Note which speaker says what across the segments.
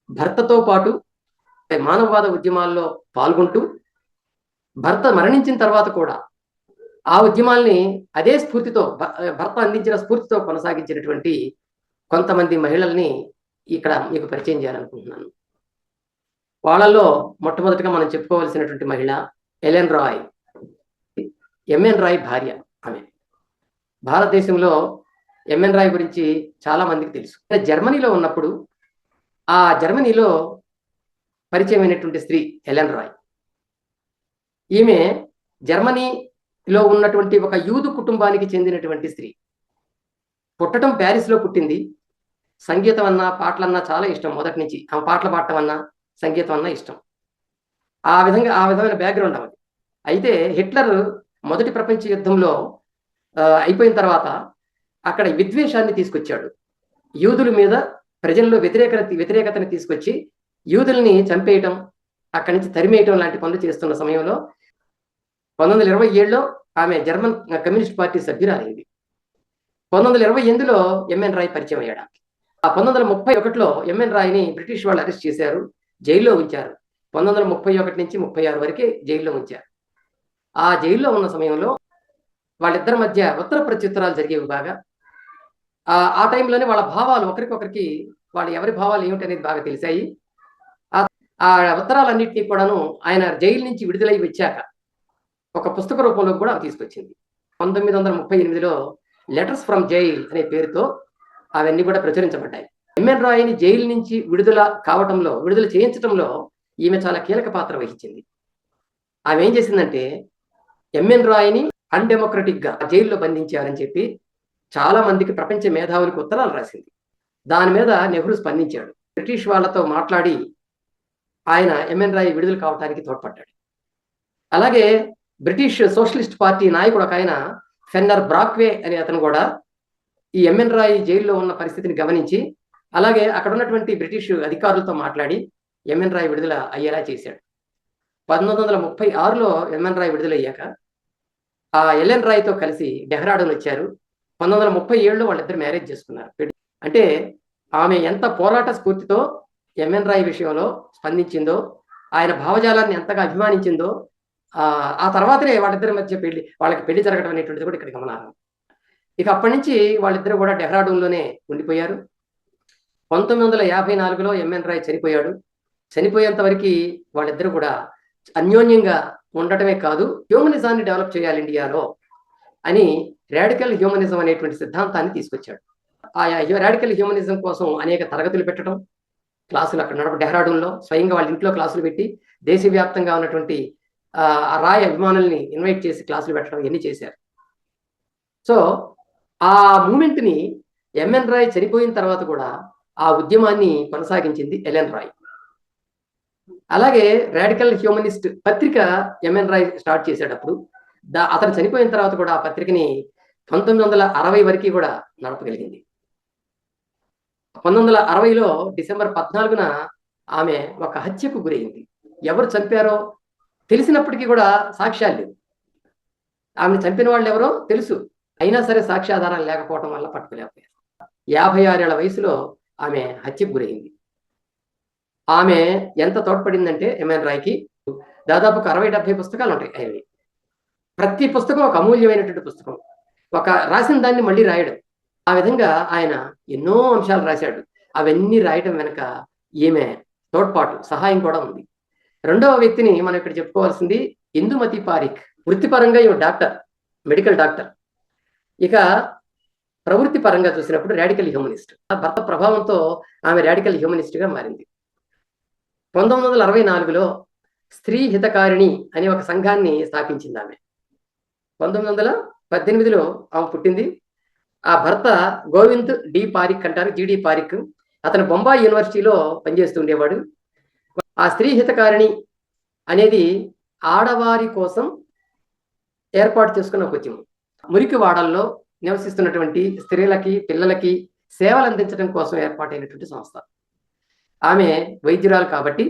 Speaker 1: భర్తతో పాటు మానవవాద ఉద్యమాల్లో పాల్గొంటూ భర్త మరణించిన తర్వాత కూడా ఆ ఉద్యమాల్ని అదే స్ఫూర్తితో భర్త అందించిన స్ఫూర్తితో కొనసాగించినటువంటి కొంతమంది మహిళల్ని ఇక్కడ మీకు పరిచయం చేయాలనుకుంటున్నాను. వాళ్ళల్లో మొట్టమొదటిగా మనం చెప్పుకోవాల్సినటువంటి మహిళ ఎలెన్ రాయ్. ఎంఎన్ రాయ్ భార్య ఆమె. భారతదేశంలో ఎంఎన్ రాయ్ గురించి చాలా మందికి తెలుసు. జర్మనీలో ఉన్నప్పుడు ఆ జర్మనీలో పరిచయమైనటువంటి స్త్రీ ఎలెన్ రాయ్. ఈమె జర్మనీలో ఉన్నటువంటి ఒక యూదు కుటుంబానికి చెందినటువంటి స్త్రీ. పుట్టడం ప్యారిస్లో పుట్టింది. సంగీతం అన్నా పాటలన్నా చాలా ఇష్టం మొదటి నుంచి. ఆమె పాటలు పాడటం అన్నా సంగీతం అన్నా ఇష్టం. ఆ విధమైన బ్యాక్గ్రౌండ్ ఆమెది. అయితే హిట్లర్ మొదటి ప్రపంచ యుద్ధంలో అయిపోయిన తర్వాత అక్కడ విద్వేషాన్ని తీసుకొచ్చాడు. యూదుల మీద ప్రజల్లో వ్యతిరేకతని తీసుకొచ్చి యూదుల్ని చంపేయటం, అక్కడి నుంచి తరిమేయటం లాంటి పనులు చేస్తున్న సమయంలో 1927లో ఆమె జర్మన్ కమ్యూనిస్ట్ పార్టీ సభ్యురాలైంది. 1928లో ఎంఎన్ రాయ్ పరిచయం అయ్యాడు. ఆ 1931లో ఎంఎన్ రాయ్ని బ్రిటిష్ వాళ్ళు అరెస్ట్ చేశారు, జైల్లో ఉంచారు. 1931 నుంచి 36 వరకే జైల్లో ఉంచారు. ఆ జైల్లో ఉన్న సమయంలో వాళ్ళిద్దరి మధ్య ఉత్తర ప్రత్యుత్తరాలు జరిగేవి బాగా. ఆ టైంలోనే వాళ్ళ భావాలు ఒకరికొకరికి వాళ్ళ ఎవరి భావాలు ఏమిటి అనేది బాగా తెలిసాయి. ఆ ఉత్తరాలన్నింటినీ కూడాను ఆయన జైలు నుంచి విడుదలై వచ్చాక ఒక పుస్తక రూపంలో కూడా తీసుకొచ్చింది. 1938లో లెటర్స్ ఫ్రమ్ జైల్ అనే పేరుతో అవన్నీ కూడా ప్రచురించబడ్డాయి. ఎంఎన్ రాయ్ని జైలు నుంచి విడుదల చేయించడంలో ఈమె చాలా కీలక పాత్ర వహించింది. ఆమె ఏం చేసిందంటే ఎంఎన్ రాయ్ని అన్డెమోక్రటిక్ గా జైల్లో బంధించారని చెప్పి చాలా మందికి ప్రపంచ మేధావులకు ఉత్తరాలు రాసింది. దాని మీద నెహ్రూ స్పందించాడు. బ్రిటిష్ వాళ్ళతో మాట్లాడి ఆయన ఎంఎన్ రాయ్ విడుదల కావడానికి తోడ్పడ్డాడు. అలాగే బ్రిటిష్ సోషలిస్ట్ పార్టీ నాయకుడు ఒక ఆయన ఫెన్నర్ బ్రాక్వే అనే అతను కూడా ఈ ఎంఎన్ రాయ్ జైల్లో ఉన్న పరిస్థితిని గమనించి అలాగే అక్కడ ఉన్నటువంటి బ్రిటిష్ అధికారులతో మాట్లాడి ఎంఎన్ రాయ్ విడుదల అయ్యేలా చేశాడు. 1936లో ఎంఎన్ రాయ్ విడుదలయ్యాక ఆ ఎలెన్ రాయ్తో కలిసి డెహ్రాడూన్ వచ్చారు. 1937లో వాళ్ళిద్దరు మ్యారేజ్ చేసుకున్నారు. అంటే ఆమె ఎంత పోరాట స్ఫూర్తితో ఎంఎన్ రాయ్ విషయంలో స్పందించిందో, ఆయన భావజాలాన్ని ఎంతగా అభిమానించిందో, ఆ తర్వాతనే వాళ్ళిద్దరి మధ్య వాళ్ళకి పెళ్లి జరగడం అనేటువంటిది కూడా ఇక్కడ గమనార్హం. ఇక అప్పటి నుంచి వాళ్ళిద్దరు కూడా డెహ్రాడూన్లోనే ఉండిపోయారు. 1954లో ఎంఎన్ రాయ్ చనిపోయాడు. చనిపోయేంత వరకు వాళ్ళిద్దరు కూడా అన్యోన్యంగా ఉండటమే కాదు, హ్యూమనిజాన్ని డెవలప్ చేయాలి ఇండియాలో అని రాడికల్ హ్యూమనిజం అనేటువంటి సిద్ధాంతాన్ని తీసుకొచ్చాడు. ఆ రాడికల్ హ్యూమనిజం కోసం అనేక తరగతులు పెట్టడం, క్లాసులు అక్కడ డెహ్రాడూన్లో స్వయంగా వాళ్ళ ఇంట్లో క్లాసులు పెట్టి దేశవ్యాప్తంగా ఉన్నటువంటి ఆ రాయ్ అభిమానుల్ని ఇన్వైట్ చేసి క్లాసులు పెట్టడం ఇవన్నీ చేశారు. సో ఆ మూమెంట్ని ఎంఎన్ రాయ్ చనిపోయిన తర్వాత కూడా ఆ ఉద్యమాన్ని కొనసాగించింది ఎలెన్ రాయ్. అలాగే రాడికల్ హ్యూమనిస్ట్ పత్రిక ఎంఎన్ రాయ్ స్టార్ట్ చేసేటప్పుడు అతను చనిపోయిన తర్వాత కూడా ఆ పత్రికని 1960 వరకు కూడా నడపగలిగింది. 1960లో డిసెంబర్ 14న ఆమె ఒక హత్యకు గురైంది. ఎవరు చంపారో తెలిసినప్పటికీ కూడా సాక్ష్యాలు లేవు. ఆమెను చంపిన వాళ్ళు ఎవరో తెలుసు, అయినా సరే సాక్ష్యాధారాలు లేకపోవడం వల్ల పట్టుకోలేకపోయారు. 56 ఏళ్ల వయసులో ఆమె హత్యకు గురైంది. ఆమె ఎంత తోడ్పడిందంటే ఎంఎన్ రాయ్కి దాదాపు 60-70 పుస్తకాలు ఉంటాయి. అవి ప్రతి పుస్తకం ఒక అమూల్యమైనటువంటి పుస్తకం, ఒక రాసిన దాన్ని మళ్ళీ రాయడం. ఆ విధంగా ఆయన ఎన్నో అంశాలు రాశాడు. అవన్నీ రాయటం వెనక ఈమె తోడ్పాటు సహాయం కూడా ఉంది. రెండవ వ్యక్తిని మనం ఇక్కడ చెప్పుకోవాల్సింది ఇందుమతి పారిక్. వృత్తిపరంగా ఈమె డాక్టర్, మెడికల్ డాక్టర్. ఇక ప్రవృత్తి పరంగా చూసినప్పుడు రాడికల్ హ్యూమనిస్ట్. భర్త ప్రభావంతో ఆమె రాడికల్ హ్యూమనిస్ట్ గా మారింది. 1964లో స్త్రీ హితకారిణి అనే ఒక సంఘాన్ని స్థాపించింది ఆమె. 1918లో ఆమె పుట్టింది. ఆ భర్త గోవింద్ డి పారిక్ అంటారు, జిడి పారిక్. అతను బొంబాయి యూనివర్సిటీలో పనిచేస్తూ ఉండేవాడు. ఆ స్త్రీ హితకారిణి అనేది ఆడవారి కోసం ఏర్పాటు చేసుకున్న ఒక ఉద్యమం. మురికి వాడల్లో నివసిస్తున్నటువంటి స్త్రీలకి, పిల్లలకి సేవలు అందించడం కోసం ఏర్పాటైనటువంటి సంస్థ. ఆమె వైద్యురాలు కాబట్టి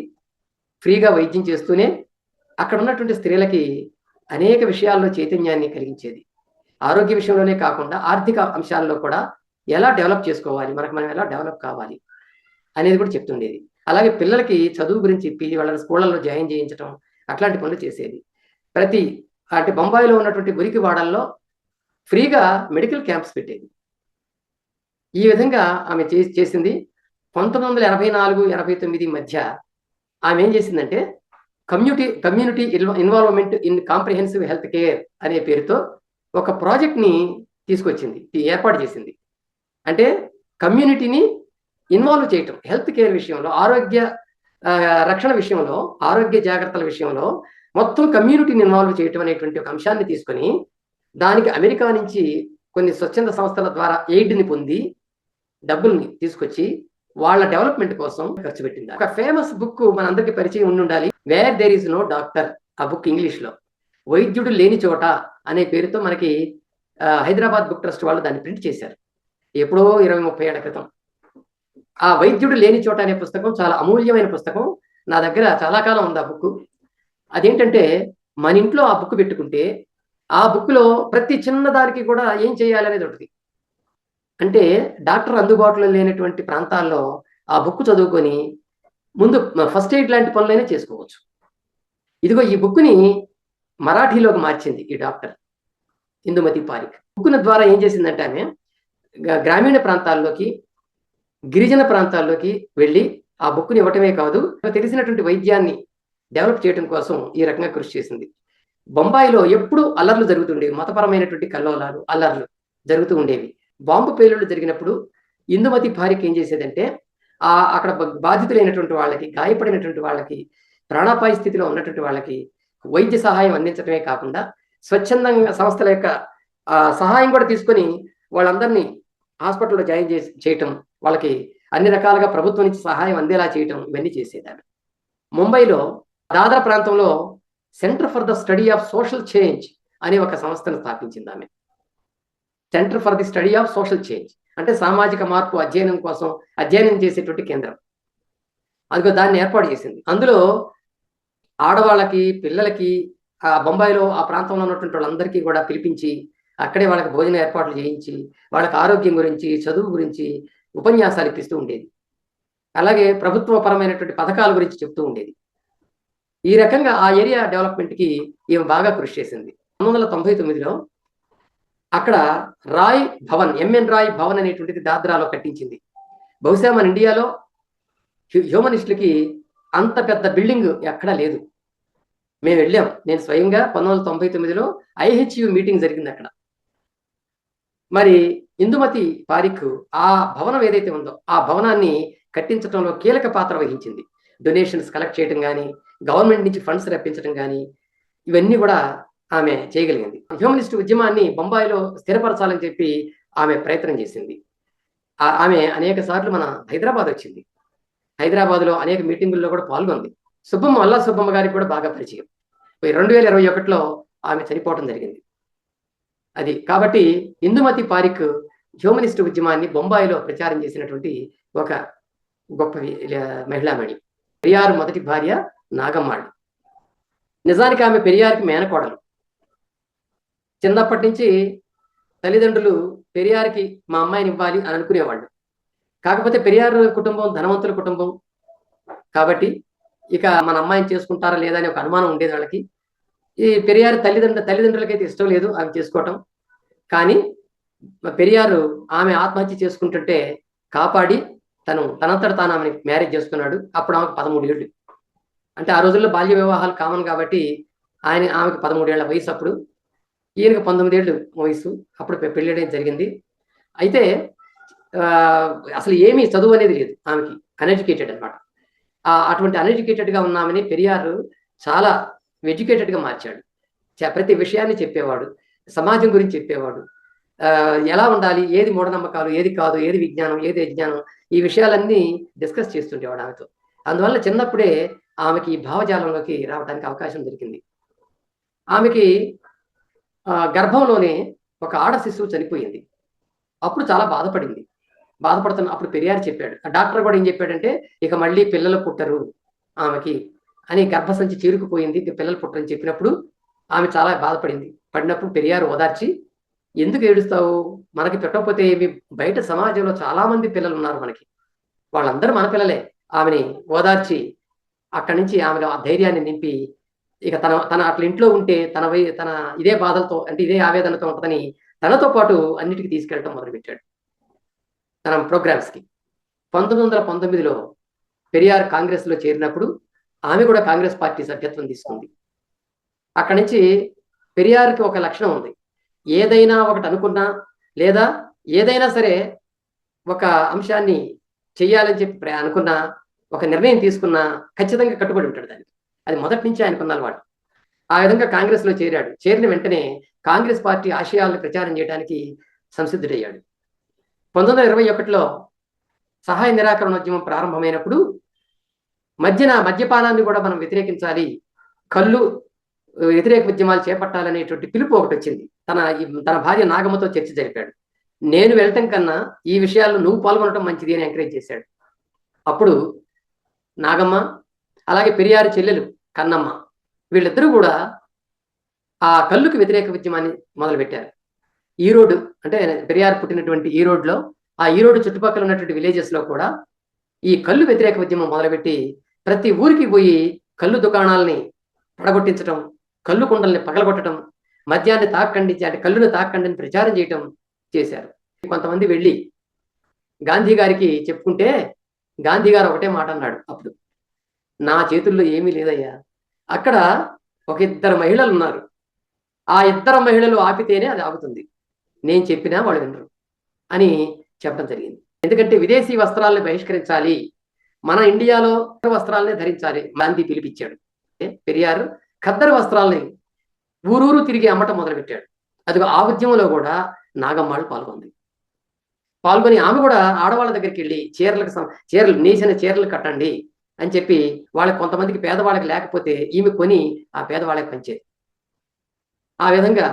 Speaker 1: ఫ్రీగా వైద్యం చేస్తూనే అక్కడ ఉన్నటువంటి స్త్రీలకి అనేక విషయాల్లో చైతన్యాన్ని కలిగించేది. ఆరోగ్య విషయంలోనే కాకుండా ఆర్థిక అంశాల్లో కూడా ఎలా డెవలప్ చేసుకోవాలి, మనం ఎలా డెవలప్ కావాలి అనేది కూడా చెప్తుండేది. అలాగే పిల్లలకి చదువు గురించి చెప్పి వాళ్ళని స్కూళ్ళల్లో జాయిన్ చేయించడం అట్లాంటి పనులు చేసేది. అంటే బొంబాయిలో ఉన్నటువంటి మురికి వాడల్లో ఫ్రీగా మెడికల్ క్యాంప్స్ పెట్టేది. ఈ విధంగా ఆమె చేసింది. 1984-89 మధ్య ఆమె ఏం చేసిందంటే community involvement in comprehensive health care అనే పేరుతో ఒక ప్రాజెక్ట్ని తీసుకొచ్చింది, ఏర్పాటు చేసింది. అంటే కమ్యూనిటీని ఇన్వాల్వ్ చేయటం, హెల్త్ కేర్ విషయంలో, ఆరోగ్య రక్షణ విషయంలో, ఆరోగ్య జాగ్రత్తల విషయంలో మొత్తం కమ్యూనిటీని ఇన్వాల్వ్ చేయటం అనేటువంటి ఒక అంశాన్ని తీసుకొని దానికి అమెరికా నుంచి కొన్ని స్వచ్ఛంద సంస్థల ద్వారా ఎయిడ్ని పొంది డబ్బుల్ని తీసుకొచ్చి వాళ్ళ డెవలప్మెంట్ కోసం ఖర్చు పెట్టింది. ఒక ఫేమస్ బుక్ మనందరికీ పరిచయం ఉండాలి, where there is no doctor. ఆ బుక్ ఇంగ్లీష్లో వైద్యుడు లేని చోట అనే పేరుతో మనకి హైదరాబాద్ బుక్ ట్రస్ట్ వాళ్ళు దాన్ని ప్రింట్ చేశారు ఎప్పుడో 20-30 ఏళ్ల క్రితం. ఆ వైద్యుడు లేని చోట అనే పుస్తకం చాలా అమూల్యమైన పుస్తకం. నా దగ్గర చాలా కాలం ఉంది ఆ బుక్. అదేంటంటే మన ఇంట్లో ఆ బుక్ పెట్టుకుంటే ఆ బుక్లో ప్రతి చిన్నదానికి కూడా ఏం చేయాలి అనేది ఉంటుంది. అంటే డాక్టర్ అందుబాటులో లేనటువంటి ప్రాంతాల్లో ఆ బుక్ చదువుకొని ముందు ఫస్ట్ ఎయిడ్ లాంటి పనులైనా చేసుకోవచ్చు. ఇదిగో ఈ బుక్ని మరాఠీలోకి మార్చింది ఈ డాక్టర్ ఇందుమతి పారిక్. బుక్ల ద్వారా ఏం చేసిందంటే ఆమె గ్రామీణ ప్రాంతాల్లోకి, గిరిజన ప్రాంతాల్లోకి వెళ్ళి ఆ బుక్ని ఇవ్వటమే కాదు, తెలిసినటువంటి వైద్యాన్ని డెవలప్ చేయడం కోసం ఈ రకంగా కృషి చేసింది. బొంబాయిలో ఎప్పుడు అల్లర్లు జరుగుతుండేవి, మతపరమైనటువంటి కల్లోలాలు, అల్లర్లు జరుగుతూ ఉండేవి. బాంబు పేలుళ్లు జరిగినప్పుడు ఇందుమతి పారిక్ ఏం చేసేదంటే అక్కడ బాధితులైనటువంటి వాళ్ళకి, గాయపడినటువంటి వాళ్ళకి, ప్రాణాపాయ స్థితిలో ఉన్నటువంటి వాళ్ళకి వైద్య సహాయం అందించడమే కాకుండా స్వచ్ఛందంగా సంస్థల యొక్క సహాయం కూడా తీసుకొని వాళ్ళందరినీ హాస్పిటల్లో జాయిన్ చేయటం, వాళ్ళకి అన్ని రకాలుగా ప్రభుత్వం నుంచి సహాయం అందేలా చేయటం, ఇవన్నీ చేసేదాన్ని. ముంబైలో దాదరా ప్రాంతంలో centre for the study of social change అనే ఒక సంస్థను స్థాపించింది ఆమె. Centre for the study of social change అంటే సామాజిక మార్పు అధ్యయనం చేసేటువంటి కేంద్రం. అదిగో దాన్ని ఏర్పాటు చేసింది. అందులో ఆడవాళ్ళకి, పిల్లలకి, ఆ బొంబాయిలో ఆ ప్రాంతంలో ఉన్నటువంటి వాళ్ళందరికీ కూడా పిలిపించి అక్కడే వాళ్ళకి భోజన ఏర్పాట్లు చేయించి వాళ్ళకి ఆరోగ్యం గురించి, చదువు గురించి ఉపన్యాసాలు ఇప్పిస్తూ ఉండేది. అలాగే ప్రభుత్వపరమైనటువంటి పథకాల గురించి చెప్తూ ఉండేది. ఈ రకంగా ఆ ఏరియా డెవలప్మెంట్కి ఈమె బాగా కృషి చేసింది. 1999లో అక్కడ రాయ్ భవన్, ఎంఎన్ రాయ్ భవన్ అనేటువంటిది దాద్రాలో కట్టించింది. బహుశా మన ఇండియాలో హ్యూమనిస్టులకి అంత పెద్ద బిల్డింగ్ ఎక్కడా లేదు. మేము వెళ్ళాం, నేను స్వయంగా 1999లో ఐహెచ్యు మీటింగ్ జరిగింది అక్కడ. మరి ఇందుమతి పారిక్ ఆ భవనం ఏదైతే ఉందో ఆ భవనాన్ని కట్టించడంలో కీలక పాత్ర వహించింది. డొనేషన్స్ కలెక్ట్ చేయడం కానీ, గవర్నమెంట్ నుంచి ఫండ్స్ రప్పించడం కానీ, ఇవన్నీ కూడా ఆమె చేయగలిగింది. హ్యూమనిస్ట్ ఉద్యమాన్ని బొంబాయిలో స్థిరపరచాలని చెప్పి ఆమె ప్రయత్నం చేసింది. ఆమె అనేక సార్లు మన హైదరాబాద్ వచ్చింది. హైదరాబాద్లో అనేక మీటింగుల్లో కూడా పాల్గొంది. అల్లా సుబ్బమ్మ గారికి కూడా బాగా పరిచయం. 2021లో ఆమె చనిపోవడం జరిగింది. అది కాబట్టి ఇందుమతి పారిక్ హ్యూమనిస్ట్ ఉద్యమాన్ని బొంబాయిలో ప్రచారం చేసినటువంటి ఒక గొప్ప మహిళామణి. పెరియార్ మొదటి భార్య నాగమ్మాళ్. నిజానికి ఆమె పెరియార్కి మేనకోడలు. చిన్నప్పటి నుంచి తల్లిదండ్రులు పెరియార్కి మా అమ్మాయిని ఇవ్వాలి అని అనుకునేవాళ్ళు. కాకపోతే పెరియార్ కుటుంబం ధనవంతుల కుటుంబం కాబట్టి ఇక మన అమ్మాయిని చేసుకుంటారా లేదా అని ఒక అనుమానం ఉండేది వాళ్ళకి. ఈ పెరియార్ తల్లిదండ్రులకైతే ఇష్టం లేదు ఆమె చేసుకోవటం. కానీ పెరియారు ఆమె ఆత్మహత్య చేసుకుంటుంటే కాపాడి తనంతట తాను ఆమెని మ్యారేజ్ చేసుకున్నాడు. అప్పుడు ఆమెకు 13 ఏళ్ళు. అంటే ఆ రోజుల్లో బాల్య వివాహాలు కామన్ కాబట్టి ఆమెకు 13 ఏళ్ల వయసు అప్పుడు, ఈయనకు 19 ఏళ్ళు వయసు. అప్పుడు పెళ్ళియడం జరిగింది. అయితే అసలు ఏమీ చదువు అనేది లేదు ఆమెకి, అన్ఎడ్యుకేటెడ్ అనమాట. అటువంటి అన్ఎడ్యుకేటెడ్గా ఉన్న ఆమెని పెరియార్ చాలా ఎడ్యుకేటెడ్గా మార్చాడు. ప్రతి విషయాన్ని చెప్పేవాడు, సమాజం గురించి చెప్పేవాడు, ఎలా ఉండాలి, ఏది మూఢనమ్మకాలు, ఏది కాదు, ఏది విజ్ఞానం, ఏది అజ్ఞానం, ఈ విషయాలన్నీ డిస్కస్ చేస్తుండేవాడు ఆమెతో. అందువల్ల చిన్నప్పుడే ఆమెకి ఈ భావజాలంలోకి రావడానికి అవకాశం దొరికింది. ఆమెకి గర్భంలోనే ఒక ఆడ శిశువు చనిపోయింది. అప్పుడు చాలా బాధపడుతున్న అప్పుడు పెరియార్ చెప్పాడు, డాక్టర్ కూడా ఏం చెప్పాడంటే ఇక మళ్ళీ పిల్లలు పుట్టరు ఆమెకి అని, గర్భసంచి చీరుకుపోయింది, పిల్లలు పుట్టరని చెప్పినప్పుడు ఆమె చాలా పడినప్పుడు పెరియార్ ఓదార్చి, ఎందుకు ఏడుస్తావు, మనకి పెట్టకపోతే ఏమి, బయట సమాజంలో చాలా మంది పిల్లలు ఉన్నారు మనకి, వాళ్ళందరూ మన పిల్లలే, ఆమెని ఓదార్చి అక్కడి నుంచి ఆమెలో ఆ ధైర్యాన్ని నింపి ఇక తన అట్లా ఇంట్లో ఉంటే తన ఇదే బాధలతో అంటే ఇదే ఆవేదనతో ఉంటుందని తనతో పాటు అన్నిటికీ తీసుకెళ్ళటం మొదలుపెట్టాడు తన ప్రోగ్రామ్స్కి. 1919లో పెరియార్ కాంగ్రెస్లో చేరినప్పుడు ఆమె కూడా కాంగ్రెస్ పార్టీ సభ్యత్వం తీసుకుంది. అక్కడి నుంచి పెరియార్కి ఒక లక్షణం ఉంది. ఏదైనా ఒకటి అనుకున్నా లేదా ఏదైనా సరే ఒక అంశాన్ని చెయ్యాలని చెప్పి అనుకున్నా, ఒక నిర్ణయం తీసుకున్నా ఖచ్చితంగా కట్టుబడి ఉంటాడు దానికి. అది మొదటి నుంచి ఆయనకున్న అలవాటు. ఆ విధంగా కాంగ్రెస్లో చేరాడు. చేరిన వెంటనే కాంగ్రెస్ పార్టీ ఆశయాలను ప్రచారం చేయడానికి సంసిద్ధుడయ్యాడు. 1921లో సహాయ నిరాకరణోద్యమం ప్రారంభమైనప్పుడు మద్యపానాన్ని కూడా మనం వ్యతిరేకించాలి, కళ్ళు వ్యతిరేక ఉద్యమాలు చేపట్టాలనేటువంటి పిలుపు ఒకటి వచ్చింది. తన భార్య నాగమ్మతో చర్చ జరిపాడు. నేను వెళ్ళటం కన్నా ఈ విషయాల్లో నువ్వు పాల్గొనడం మంచిది అని ఎంకరేజ్ చేశాడు. అప్పుడు నాగమ్మ అలాగే పెరియారు చెల్లెలు కన్నమ్మ వీళ్ళిద్దరూ కూడా ఆ కళ్ళుకి వ్యతిరేక ఉద్యమాన్ని మొదలుపెట్టారు. ఈరోడ్ అంటే పెరియార్ పుట్టినటువంటి ఈరోడ్లో ఆ ఈరోడ్ చుట్టుపక్కల ఉన్నటువంటి విలేజెస్లో కూడా ఈ కళ్ళు వ్యతిరేక ఉద్యమం మొదలుపెట్టి ప్రతి ఊరికి పోయి కళ్ళు దుకాణాలని పడగొట్టించడం, కళ్ళు కుండల్ని పగలగొట్టడం, మద్యాన్ని తాకండి అంటే కళ్ళును తాకండి అని ప్రచారం చేయటం చేశారు. కొంతమంది వెళ్ళి గాంధీ గారికి చెప్పుకుంటే గాంధీ గారు ఒకటే మాట అన్నాడు అప్పుడు, నా చేతుల్లో ఏమీ లేదయ్యా, అక్కడ ఒక ఇద్దరు మహిళలు ఉన్నారు, ఆ ఇద్దరు మహిళలు ఆపితేనే అది ఆగుతుంది, నేను చెప్పినా వాళ్ళు వినరు అని చెప్పడం జరిగింది. ఎందుకంటే విదేశీ వస్త్రాలను బహిష్కరించాలి, మన ఇండియాలో వస్త్రాలనే ధరించాలి గాంధీ పిలిపించాడు. పెరియార్ ఖద్దరు వస్త్రాలని ఊరూరు తిరిగి అమ్మటం మొదలుపెట్టాడు. అది ఆ ఉద్యమంలో కూడా నాగమ్మాళ్ళు పాల్గొని ఆమె కూడా ఆడవాళ్ళ దగ్గరికి వెళ్ళి చీరలు నేసిన చీరలు కట్టండి అని చెప్పి వాళ్ళకి కొంతమందికి పేదవాళ్ళకి లేకపోతే ఈమె కొని ఆ పేదవాళ్ళకి పంచేది. ఆ విధంగా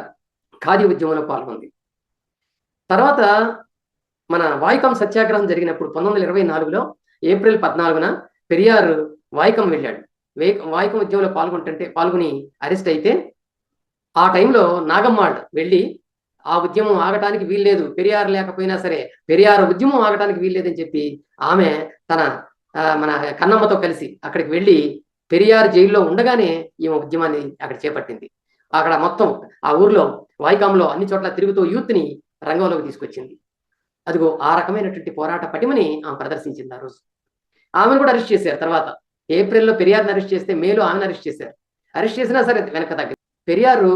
Speaker 1: ఖాదీ ఉద్యమంలో పాల్గొంది. తర్వాత మన వాయికం సత్యాగ్రహం జరిగినప్పుడు 1924లో ఏప్రిల్ 14న పెరియార్ వాయికం వెళ్ళాడు. వాయికం ఉద్యమంలో పాల్గొని అరెస్ట్ అయితే ఆ టైంలో నాగమ్మాళ్ వెళ్ళి ఆ ఉద్యమం ఆగటానికి వీల్లేదు, పెరియార్ లేకపోయినా సరే పెరియార్ ఉద్యమం ఆగటానికి వీల్లేదని చెప్పి ఆమె మన కన్నమ్మతో కలిసి అక్కడికి వెళ్ళి పెరియార్ జైల్లో ఉండగానే ఈమె ఉద్యమాన్ని అక్కడ చేపట్టింది. అక్కడ మొత్తం ఆ ఊర్లో వాయికాంలో అన్ని చోట్ల తిరుగుతూ యూత్ని రంగంలోకి తీసుకొచ్చింది. అదిగో ఆ రకమైనటువంటి పోరాట పటిమని ఆమె ప్రదర్శించింది. ఆ రోజు ఆమెను కూడా అరెస్ట్ చేశారు. తర్వాత ఏప్రిల్లో పెరియార్ని అరెస్ట్ చేస్తే మేలో ఆమెను అరెస్ట్ చేశారు. అరెస్ట్ చేసినా సరే వెనక తగ్గ పెరియారు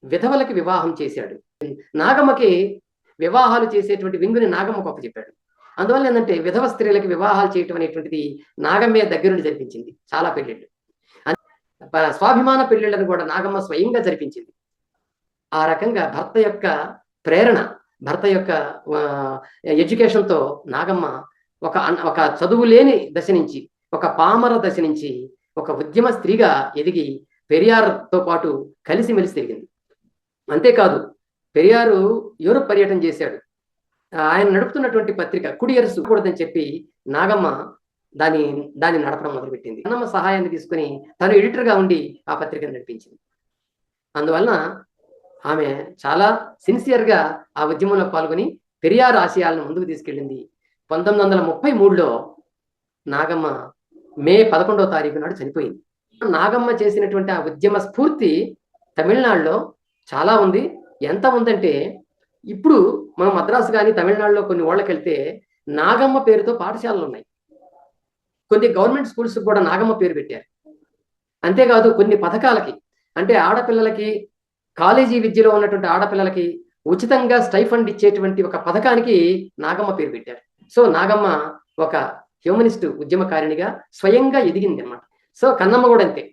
Speaker 1: విధవలకి వివాహం చేశాడు. నాగమ్మకి వివాహాలు చేసేటువంటి వింగుని నాగమ్మకు అప్పచెప్పాడు. అందువల్ల ఏంటంటే విధవ స్త్రీలకి వివాహాలు చేయటం అనేటువంటిది నాగమ్మే దగ్గరుండి జరిపించింది. చాలా పెళ్లిళ్ళు, స్వాభిమాన పెళ్లిళ్ళను కూడా నాగమ్మ స్వయంగా జరిపించింది. ఆ రకంగా భర్త యొక్క ప్రేరణ, భర్త యొక్క ఎడ్యుకేషన్తో నాగమ్మ ఒక చదువు లేని దశ నుంచి, ఒక పామర దశ నుంచి ఒక ఉద్యమ స్త్రీగా ఎదిగి పెరియార్తో పాటు కలిసిమెలిసి తిరిగింది. అంతేకాదు పెరియారు యూరోప్ పర్యటన చేశాడు. ఆయన నడుపుతున్నటువంటి పత్రిక కుడియర్స్ కూడదని చెప్పి నాగమ్మ దాన్ని నడపడం మొదలుపెట్టింది. నాగమ్మ సహాయాన్ని తీసుకుని తను ఎడిటర్గా ఉండి ఆ పత్రికను నడిపించింది. అందువలన ఆమె చాలా సిన్సియర్గా ఆ ఉద్యమంలో పాల్గొని పెరియార్ ఆశయాలను ముందుకు తీసుకెళ్ళింది. 1933లో నాగమ్మ మే 11వ తారీఖు నాడు చనిపోయింది. నాగమ్మ చేసినటువంటి ఆ ఉద్యమ స్ఫూర్తి తమిళనాడులో చాలా ఉంది. ఎంత ఉందంటే ఇప్పుడు మనం మద్రాసు కానీ తమిళనాడులో కొన్ని ఊళ్ళకి వెళ్తే నాగమ్మ పేరుతో పాఠశాలలు ఉన్నాయి. కొన్ని గవర్నమెంట్ స్కూల్స్ కూడా నాగమ్మ పేరు పెట్టారు. అంతేకాదు కొన్ని పథకాలకి అంటే ఆడపిల్లలకి కాలేజీ విద్యలో ఉన్నటువంటి ఆడపిల్లలకి ఉచితంగా స్టైఫండ్ ఇచ్చేటువంటి ఒక పథకానికి నాగమ్మ పేరు పెట్టారు. సో నాగమ్మ ఒక హ్యూమనిస్ట్ ఉద్యమకారిణిగా స్వయంగా ఎదిగింది అన్నమాట. సో కన్నమ్మ కూడా అంతే.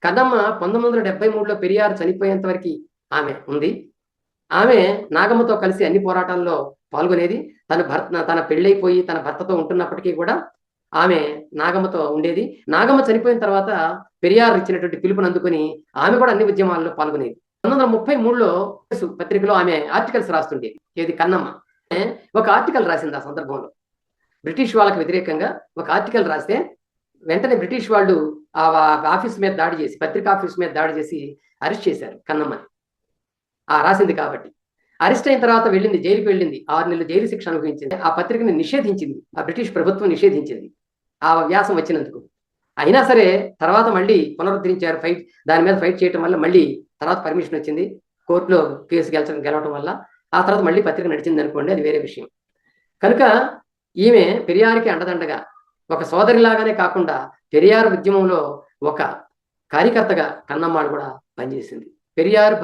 Speaker 1: కన్నమ్మ 1973లో పెరియార్ చనిపోయేంత వరకు ఆమె ఉంది. ఆమె నాగమ్మతో కలిసి అన్ని పోరాటాల్లో పాల్గొనేది. తన పెళ్ళైపోయి తన భర్తతో ఉంటున్నప్పటికీ కూడా ఆమె నాగమ్మతో ఉండేది. నాగమ్మ చనిపోయిన తర్వాత పెరియార్ ఇచ్చినటువంటి పిలుపుని అందుకుని ఆమె కూడా అన్ని ఉద్యమాల్లో పాల్గొనేది. 1933లో పత్రికలో ఆమె ఆర్టికల్స్ రాస్తుండేది. ఏది కన్నమ్మ ఒక ఆర్టికల్ రాసింది. ఆ సందర్భంలో బ్రిటిష్ వాళ్ళకి వ్యతిరేకంగా ఒక ఆర్టికల్ రాస్తే వెంటనే బ్రిటిష్ వాళ్ళు ఆ ఆఫీస్ మీద దాడి చేసి, పత్రికా ఆఫీస్ మీద దాడి చేసి అరెస్ట్ చేశారు కన్నమ్మని. రాసింది కాబట్టి అరెస్ట్ అయిన తర్వాత వెళ్ళింది, జైలుకి వెళ్ళింది. 6 నెలలు జైలు శిక్ష అనుభవించింది. ఆ పత్రికని నిషేధించింది, ఆ బ్రిటిష్ ప్రభుత్వం నిషేధించింది. ఆ వ్యాసం వచ్చినందుకు. అయినా సరే తర్వాత మళ్ళీ పునరుద్ధరించారు దాని మీద ఫైట్ చేయడం వల్ల మళ్ళీ తర్వాత పర్మిషన్ వచ్చింది, కోర్టులో కేసు గెలవడం వల్ల. ఆ తర్వాత మళ్ళీ పత్రిక నడిచింది అనుకోండి, అది వేరే విషయం. కనుక ఈమె పెరియార్కి అండదండగా ఒక సోదరిలాగానే కాకుండా పెరియార్ ఉద్యమంలో ఒక కార్యకర్తగా కన్నమ్మాళ్ కూడా పనిచేసింది. పెరియార్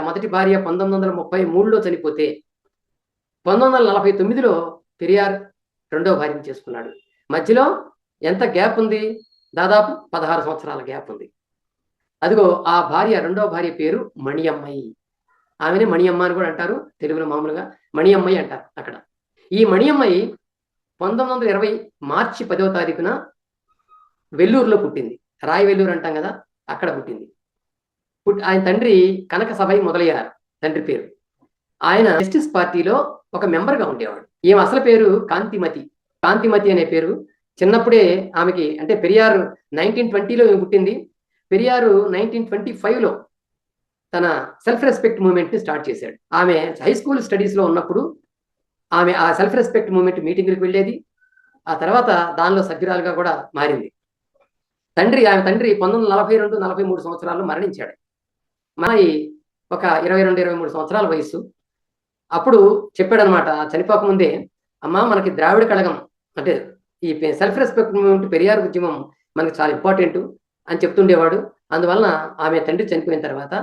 Speaker 1: మొదటి భార్య 1933లో చనిపోతే 1949లో పెరియార్ రెండో భార్యను చేసుకున్నాడు. మధ్యలో ఎంత గ్యాప్ ఉంది? దాదాపు 16 సంవత్సరాల గ్యాప్ ఉంది. అదిగో ఆ రెండో భార్య పేరు మణియమ్మాయి. ఆమెనే మణియమ్మ అని కూడా అంటారు తెలుగులో, మామూలుగా మణియమ్మాయి అంటారు అక్కడ. ఈ మణియమ్మాయి 1920 మార్చి 10వ తారీఖున వెల్లూరులో పుట్టింది. రాయవెల్లూరు అంటాం కదా, అక్కడ పుట్టింది. ఆయన తండ్రి కనక సభై మొదలయ్యారు తండ్రి పేరు. ఆయన జస్టిస్ పార్టీలో ఒక మెంబర్గా ఉండేవాడు. ఈమె అసలు పేరు కాంతిమతి అనే పేరు. చిన్నప్పుడే ఆమెకి, అంటే పెరియార్ 1920లో ఈమె పుట్టింది. పెరియారు 1925లో తన సెల్ఫ్ రెస్పెక్ట్ మూవ్మెంట్ ని స్టార్ట్ చేశాడు. ఆమె హై స్కూల్ స్టడీస్ లో ఉన్నప్పుడు ఆమె ఆ సెల్ఫ్ రెస్పెక్ట్ మూవ్మెంట్ మీటింగ్లకు వెళ్ళేది. ఆ తర్వాత దానిలో సభ్యురాలుగా కూడా మారింది. ఆమె తండ్రి 1942-43 సంవత్సరాల్లో మరణించాడు. మరి ఒక 22-23 సంవత్సరాల వయసు. అప్పుడు చెప్పాడు అనమాట, చనిపోక ముందే, అమ్మా మనకి ద్రావిడ కళగం అంటే ఈ సెల్ఫ్ రెస్పెక్ట్ మూవ్మెంట్, పెరియార్ ఉద్యమం మనకి చాలా ఇంపార్టెంట్ అని చెప్తుండేవాడు. అందువలన ఆమె తండ్రి చనిపోయిన తర్వాత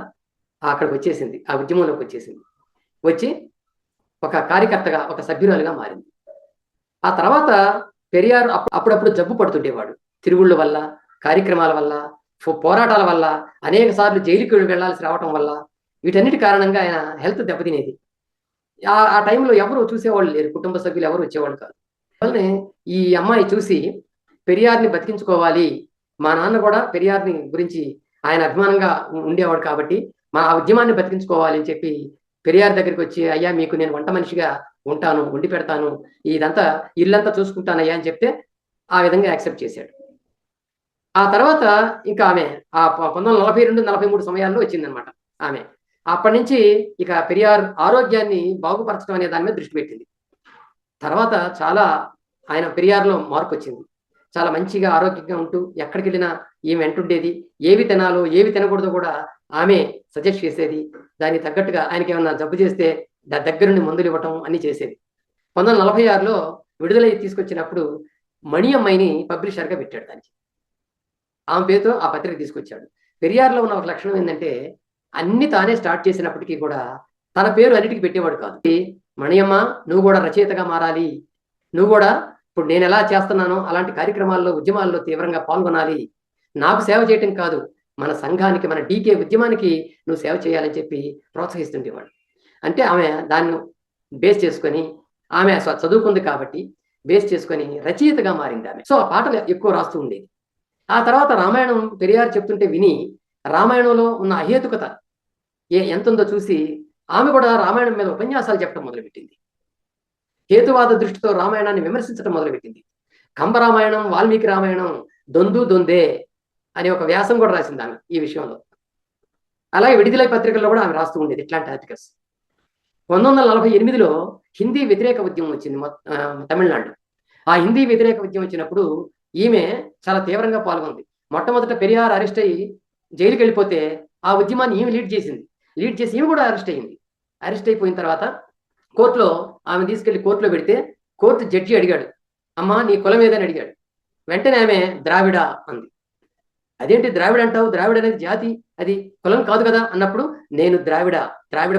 Speaker 1: అక్కడికి వచ్చేసింది, ఆ ఉద్యమంలోకి వచ్చేసింది. వచ్చి ఒక కార్యకర్తగా, ఒక సభ్యురాలుగా మారింది. ఆ తర్వాత పెరియార్ అప్పుడప్పుడు జబ్బు పడుతుండేవాడు. తిరుగుళ్ళ వల్ల, కార్యక్రమాల వల్ల, పోరాటాల వల్ల, అనేక సార్లు జైలుకి వెళ్లాల్సి రావటం వల్ల, వీటన్నిటి కారణంగా ఆయన హెల్త్ దెబ్బతినేది. ఆ టైంలో ఎవరు చూసేవాళ్ళు లేరు, కుటుంబ సభ్యులు ఎవరు వచ్చేవాళ్ళు కాదు. అందువల్లనే ఈ అమ్మాయి చూసి పెరియార్ని బతికించుకోవాలి, మా నాన్న కూడా పెరియార్ని గురించి ఆయన అభిమానంగా ఉండేవాడు కాబట్టి ఆ ఉద్యమాన్ని బతికించుకోవాలి అని చెప్పి పెరియార్ దగ్గరికి వచ్చి, అయ్యా మీకు నేను వంట మనిషిగా ఉంటాను, వండి పెడతాను, ఇదంతా ఇల్లంతా చూసుకుంటానయ్యా అని చెప్తే ఆ విధంగా యాక్సెప్ట్ చేశాడు. ఆ తర్వాత ఇంకా ఆమె ఆ 1942-43 సమయాల్లో వచ్చిందనమాట ఆమె. అప్పటి నుంచి ఇక పెరియార్ ఆరోగ్యాన్ని బాగుపరచడం అనే దాని మీద దృష్టి పెట్టింది. తర్వాత చాలా ఆయన పెరియార్లో మార్పు వచ్చింది. చాలా మంచిగా ఆరోగ్యంగా ఉంటూ ఎక్కడికి వెళ్ళినా ఈమె వెంటుండేది. ఏవి తినాలో ఏవి తినకూడదో కూడా ఆమె సజెస్ట్ చేసేది. దానికి తగ్గట్టుగా ఆయనకి ఏమన్నా జబ్బు చేస్తే దగ్గరుండి మందులు ఇవ్వటం అన్ని చేసేది. 1946లో విడుదలై తీసుకొచ్చినప్పుడు మణి అమ్మాయిని పబ్లిషర్గా పెట్టాడు. దానికి ఆమె పేరుతో ఆ పత్రిక తీసుకొచ్చాడు. పెరియార్లో ఉన్న ఒక లక్షణం ఏంటంటే అన్ని తానే స్టార్ట్ చేసినప్పటికీ కూడా తన పేరు అన్నిటికీ పెట్టేవాడు కాదు. మణియమ్మ, నువ్వు కూడా రచయితగా మారాలి, నువ్వు కూడా ఇప్పుడు నేను ఎలా చేస్తున్నానో అలాంటి కార్యక్రమాల్లో, ఉద్యమాల్లో తీవ్రంగా పాల్గొనాలి, నాకు సేవ చేయటం కాదు, మన సంఘానికి, మన డీకే ఉద్యమానికి నువ్వు సేవ చేయాలని చెప్పి ప్రోత్సహిస్తుండేవాడు. అంటే ఆమె దాన్ని బేస్ చేసుకొని, ఆమె చదువుకుంది కాబట్టి బేస్ చేసుకొని రచయితగా మారింది ఆమె. సో ఆ పాటలు ఎక్కువ రాస్తూ ఉండేది. ఆ తర్వాత రామాయణం పెరియార్ చెప్తుంటే విని, రామాయణంలో ఉన్న అహేతుకత ఎంత ఉందో చూసి ఆమె కూడా రామాయణం మీద ఉపన్యాసాలు చెప్పడం మొదలుపెట్టింది. హేతువాద దృష్టితో రామాయణాన్ని విమర్శించడం మొదలుపెట్టింది. కంబరామాయణం, వాల్మీకి రామాయణం దొందే అనే ఒక వ్యాసం కూడా రాసింది ఆమె ఈ విషయంలో. అలాగే విడుదలై పత్రికల్లో కూడా ఆమె రాస్తూ ఉండేది ఇట్లాంటి ఆర్టికల్స్. 1948లో హిందీ వ్యతిరేక ఉద్యమం వచ్చింది తమిళనాడు. ఆ హిందీ వ్యతిరేక ఉద్యమం వచ్చినప్పుడు ఈమె చాలా తీవ్రంగా పాల్గొంది. మొట్టమొదట పెరియార్ అరెస్ట్ అయ్యి జైలుకి వెళ్ళిపోతే ఆ ఉద్యమాన్ని ఈమె లీడ్ చేసి ఈమె కూడా అరెస్ట్ అయ్యింది. అరెస్ట్ అయిపోయిన తర్వాత కోర్టులో ఆమె తీసుకెళ్లి కోర్టులో పెడితే కోర్టు జడ్జి అడిగాడు, అమ్మా నీ కులం ఏదని అడిగాడు. వెంటనే ఆమె ద్రావిడ అంది. అదేంటి ద్రావిడ అంటావు, ద్రావిడ అనేది జాతి, అది కులం కాదు కదా అన్నప్పుడు, నేను ద్రావిడ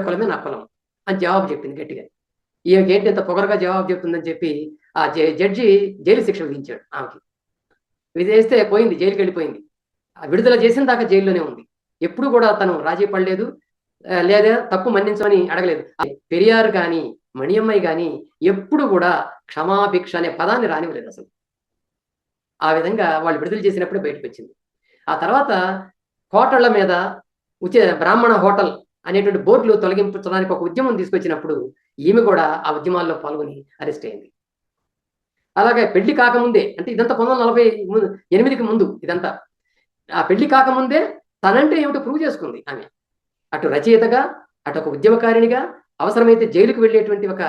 Speaker 1: కులమే నా కులం అని జవాబు చెప్పింది గట్టిగా. ఈమెకి ఏంటి ఇంత పొగరగా జవాబు చెప్తుందని చెప్పి ఆ జడ్జి జైలు శిక్ష విధించాడు ఆమెకి. విధిస్తే పోయింది, జైలుకి వెళ్ళిపోయింది. విడుదల చేసిన దాకా జైల్లోనే ఉంది. ఎప్పుడు కూడా తను రాజీ పడలేదు, లేదా తప్పు మన్నించమని అడగలేదు. పెరియార్ కానీ మణియమ్మాయి కానీ ఎప్పుడు కూడా క్షమాభిక్ష అనే పదాన్ని రానివ్వలేదు అసలు. ఆ విధంగా వాళ్ళు విడుదల చేసినప్పుడే బయటకు వచ్చింది. ఆ తర్వాత హోటళ్ల మీద బ్రాహ్మణ హోటల్ అనేటువంటి బోర్డులు తొలగించడానికి ఒక ఉద్యమం తీసుకొచ్చినప్పుడు ఈమె కూడా ఆ ఉద్యమాల్లో పాల్గొని అరెస్ట్ అయింది. అలాగే పెళ్లి కాకముందే, అంటే ఇదంతా 1948కి ముందు ఇదంతా, ఆ పెళ్లి కాకముందే తనంటే ఏమిటో ప్రూవ్ చేసుకుంది ఆమె. అటు రచయితగా, అటు ఒక ఉద్యమకారిణిగా, అవసరమైతే జైలుకు వెళ్ళేటువంటి ఒక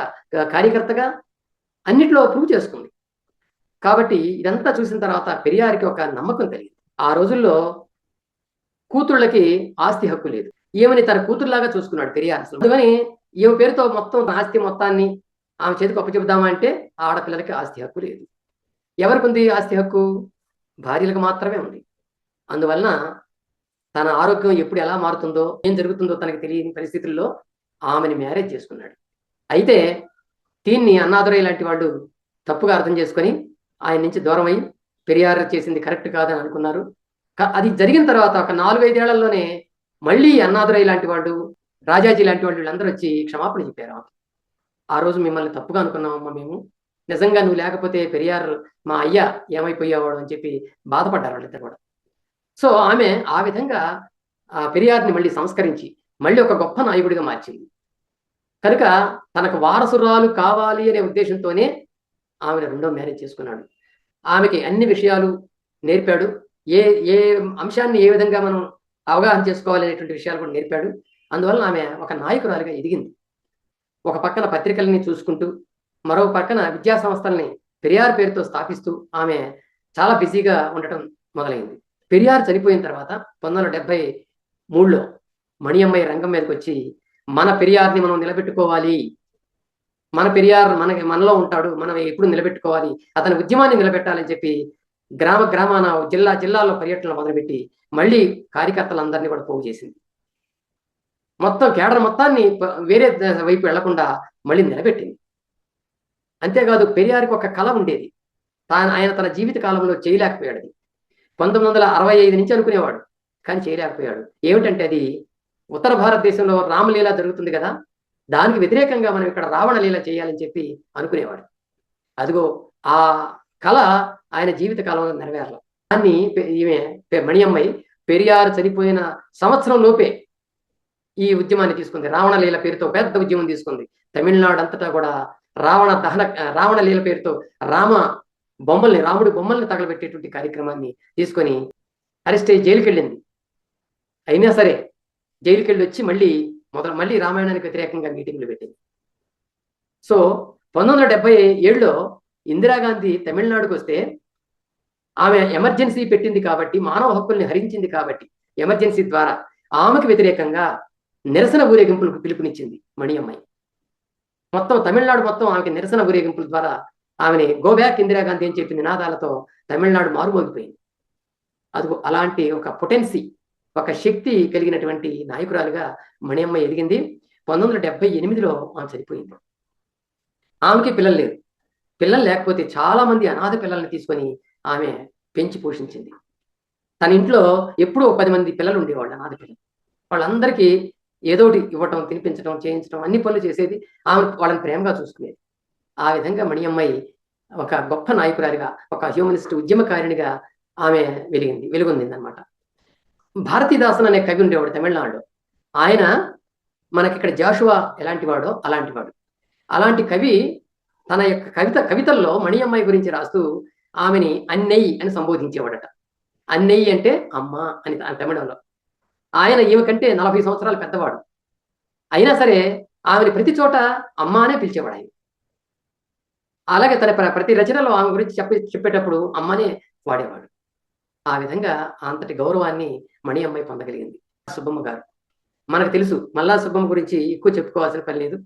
Speaker 1: కార్యకర్తగా అన్నిట్లో ప్రూవ్ చేసుకుంది. కాబట్టి ఇదంతా చూసిన తర్వాత పెరియార్కి ఒక నమ్మకం కలిగింది. ఆ రోజుల్లో కూతుళ్ళకి ఆస్తి హక్కు లేదు. ఈమెని తన కూతురులాగా చూసుకున్నాడు పెరియార్. అసలు అందుకని ఈమె పేరుతో మొత్తం ఆస్తి మొత్తాన్ని ఆమె చేతికి అప్పచెబుదామా అంటే ఆడపిల్లలకి ఆస్తి హక్కు లేదు. ఎవరికి ఉంది ఆస్తి హక్కు? భార్యలకు మాత్రమే ఉంది. అందువలన తన ఆరోగ్యం ఎప్పుడు ఎలా మారుతుందో, ఏం జరుగుతుందో తనకు తెలియని పరిస్థితుల్లో ఆమెని మ్యారేజ్ చేసుకున్నాడు. అయితే దీన్ని అన్నాదురై లాంటి వాళ్ళు తప్పుగా అర్థం చేసుకొని ఆయన నుంచి దూరం అయి పెరియార్ చేసింది కరెక్ట్ కాదని అనుకున్నారు. అది జరిగిన తర్వాత ఒక 4-5 ఏళ్లలోనే మళ్ళీ అన్నాదురై లాంటి వాళ్ళు, రాజాజీ లాంటి వాళ్ళు వీళ్ళందరూ వచ్చి క్షమాపణ చెప్పారు. ఆ రోజు మిమ్మల్ని తప్పుగా అనుకున్నామమ్మా మేము. నిజంగా నువ్వు లేకపోతే పెరియార్ మా అయ్య ఏమైపోయేవాడు అని చెప్పి బాధపడ్డారు వాళ్ళిద్దరు కూడా. సో ఆమె ఆ విధంగా పెరియార్ని మళ్ళీ సంస్కరించి మళ్ళీ ఒక గొప్ప నాయకుడిగా మార్చింది. కనుక తనకు వారసురాలు కావాలి అనే ఉద్దేశంతోనే ఆమెను రెండో మ్యారేజ్ చేసుకున్నాడు. ఆమెకి అన్ని విషయాలు నేర్పాడు. ఏ ఏ అంశాన్ని ఏ విధంగా మనం అవగాహన చేసుకోవాలనేటువంటి విషయాలు కూడా నేర్పాడు. అందువల్ల ఆమె ఒక నాయకురాలిగా ఎదిగింది. ఒక పక్కన పత్రికల్ని చూసుకుంటూ, మరో పక్కన విద్యా సంస్థల్ని పెరియార్ పేరుతో స్థాపిస్తూ ఆమె చాలా బిజీగా ఉండటం మొదలైంది. పెరియార్ చనిపోయిన తర్వాత 1973లో మణియమ్మాయి రంగం మీదకి వచ్చి మన పెరియార్ని మనం నిలబెట్టుకోవాలి, మన పెరియార్ మనలో ఉంటాడు, మనం ఎప్పుడు నిలబెట్టుకోవాలి, అతని ఉద్యమాన్ని నిలబెట్టాలని చెప్పి గ్రామాన జిల్లాల్లో పర్యటనలు మొదలుపెట్టి మళ్ళీ కార్యకర్తలందరినీ కూడా పోగు చేసింది. మొత్తం కేడర్ మొత్తాన్ని వేరే వైపు వెళ్లకుండా మళ్ళీ నిలబెట్టింది. అంతేకాదు పెరియార్కి ఒక కళ ఉండేది, ఆయన తన జీవిత కాలంలో చేయలేకపోయాడు. 1965 నుంచి అనుకునేవాడు, కానీ చేయలేకపోయాడు. ఏమిటంటే అది ఉత్తర భారతదేశంలో రామలీల జరుగుతుంది కదా, దానికి వ్యతిరేకంగా మనం ఇక్కడ రావణ లీల చేయాలని చెప్పి అనుకునేవాడు. అదిగో ఆ కళ ఆయన జీవిత కాలంలో నెరవేరాల. దాన్ని ఈమె మణియమ్మాయి పెరియార్ చనిపోయిన సంవత్సరం లోపే ఈ ఉద్యమాన్ని తీసుకుంది. రావణ లీల పేరుతో పెద్ద ఉద్యమం తీసుకుంది. తమిళనాడు అంతటా కూడా రావణ లీల పేరుతో రాముడి బొమ్మల్ని తగలబెట్టేటువంటి కార్యక్రమాన్ని తీసుకొని అరెస్ట్ అయ్యి జైలుకి వెళ్ళింది. అయినా సరే జైలుకి వెళ్ళి వచ్చి మళ్ళీ రామాయణానికి వ్యతిరేకంగా మీటింగ్లు పెట్టింది. సో 1977లో ఇందిరాగాంధీ తమిళనాడుకు వస్తే ఆమె ఎమర్జెన్సీ పెట్టింది కాబట్టి, మానవ హక్కుల్ని హరించింది కాబట్టి ఎమర్జెన్సీ ద్వారా ఆమెకు వ్యతిరేకంగా నిరసన ఊరేగింపులకు పిలుపునిచ్చింది మణియమ్మాయి. మొత్తం తమిళనాడు మొత్తం ఆమెకి నిరసన ఊరేగింపుల ద్వారా ఆమెని గో బ్యాక్ ఇందిరాగాంధీ అని చెప్పి నినాదాలతో తమిళనాడు మారుమోగిపోయింది. అది అలాంటి ఒక పొటెన్సీ, ఒక శక్తి కలిగినటువంటి నాయకురాలుగా మణియమ్మాయి ఎదిగింది. 1978లో ఆమె చనిపోయింది. ఆమెకి పిల్లలు లేరు. పిల్లలు లేకపోతే చాలా మంది అనాథ పిల్లల్ని తీసుకొని ఆమె పెంచి పోషించింది. తన ఇంట్లో ఎప్పుడూ 10 మంది పిల్లలు ఉండేవాళ్ళు, అనాథ పిల్లలు. వాళ్ళందరికీ ఏదో ఒకటి ఇవ్వటం, తినిపించడం, చేయించడం, అన్ని పనులు చేసేది. ఆమె వాళ్ళని ప్రేమగా చూసుకునేది. ఆ విధంగా మణియమ్మాయి ఒక గొప్ప నాయకురాలిగా, ఒక హ్యూమనిస్ట్ ఉద్యమకారిణిగా ఆమె వెలుగొందింది అనమాట. భారతీదాసన్ అనే కవి ఉండేవాడు తమిళనాడులో. ఆయన మనకి ఇక్కడ జాషువా ఎలాంటి వాడో అలాంటి వాడు. అలాంటి కవి తన యొక్క కవితల్లో మణియమ్మాయి గురించి రాస్తూ ఆమెని అన్నయ్యి అని సంబోధించేవాడట. అన్నయ్యి అంటే అమ్మ అని తమిళంలో. ఆయన ఈమె కంటే 40 సంవత్సరాలు పెద్దవాడు. అయినా సరే ఆమెని ప్రతి చోట అమ్మ అనే పిలిచేవాడు ఆయన. అలాగే తన ప్రతి రచనలో ఆమె గురించి చెప్పేటప్పుడు అమ్మనే వాడేవాడు. ఆ విధంగా అంతటి గౌరవాన్ని మణియమ్మాయి పొందగలిగింది. సుబ్బమ్మ గారు మనకు తెలుసు. మల్లా సుబ్బమ్మ గురించి ఎక్కువ చెప్పుకోవాల్సిన పని లేదు.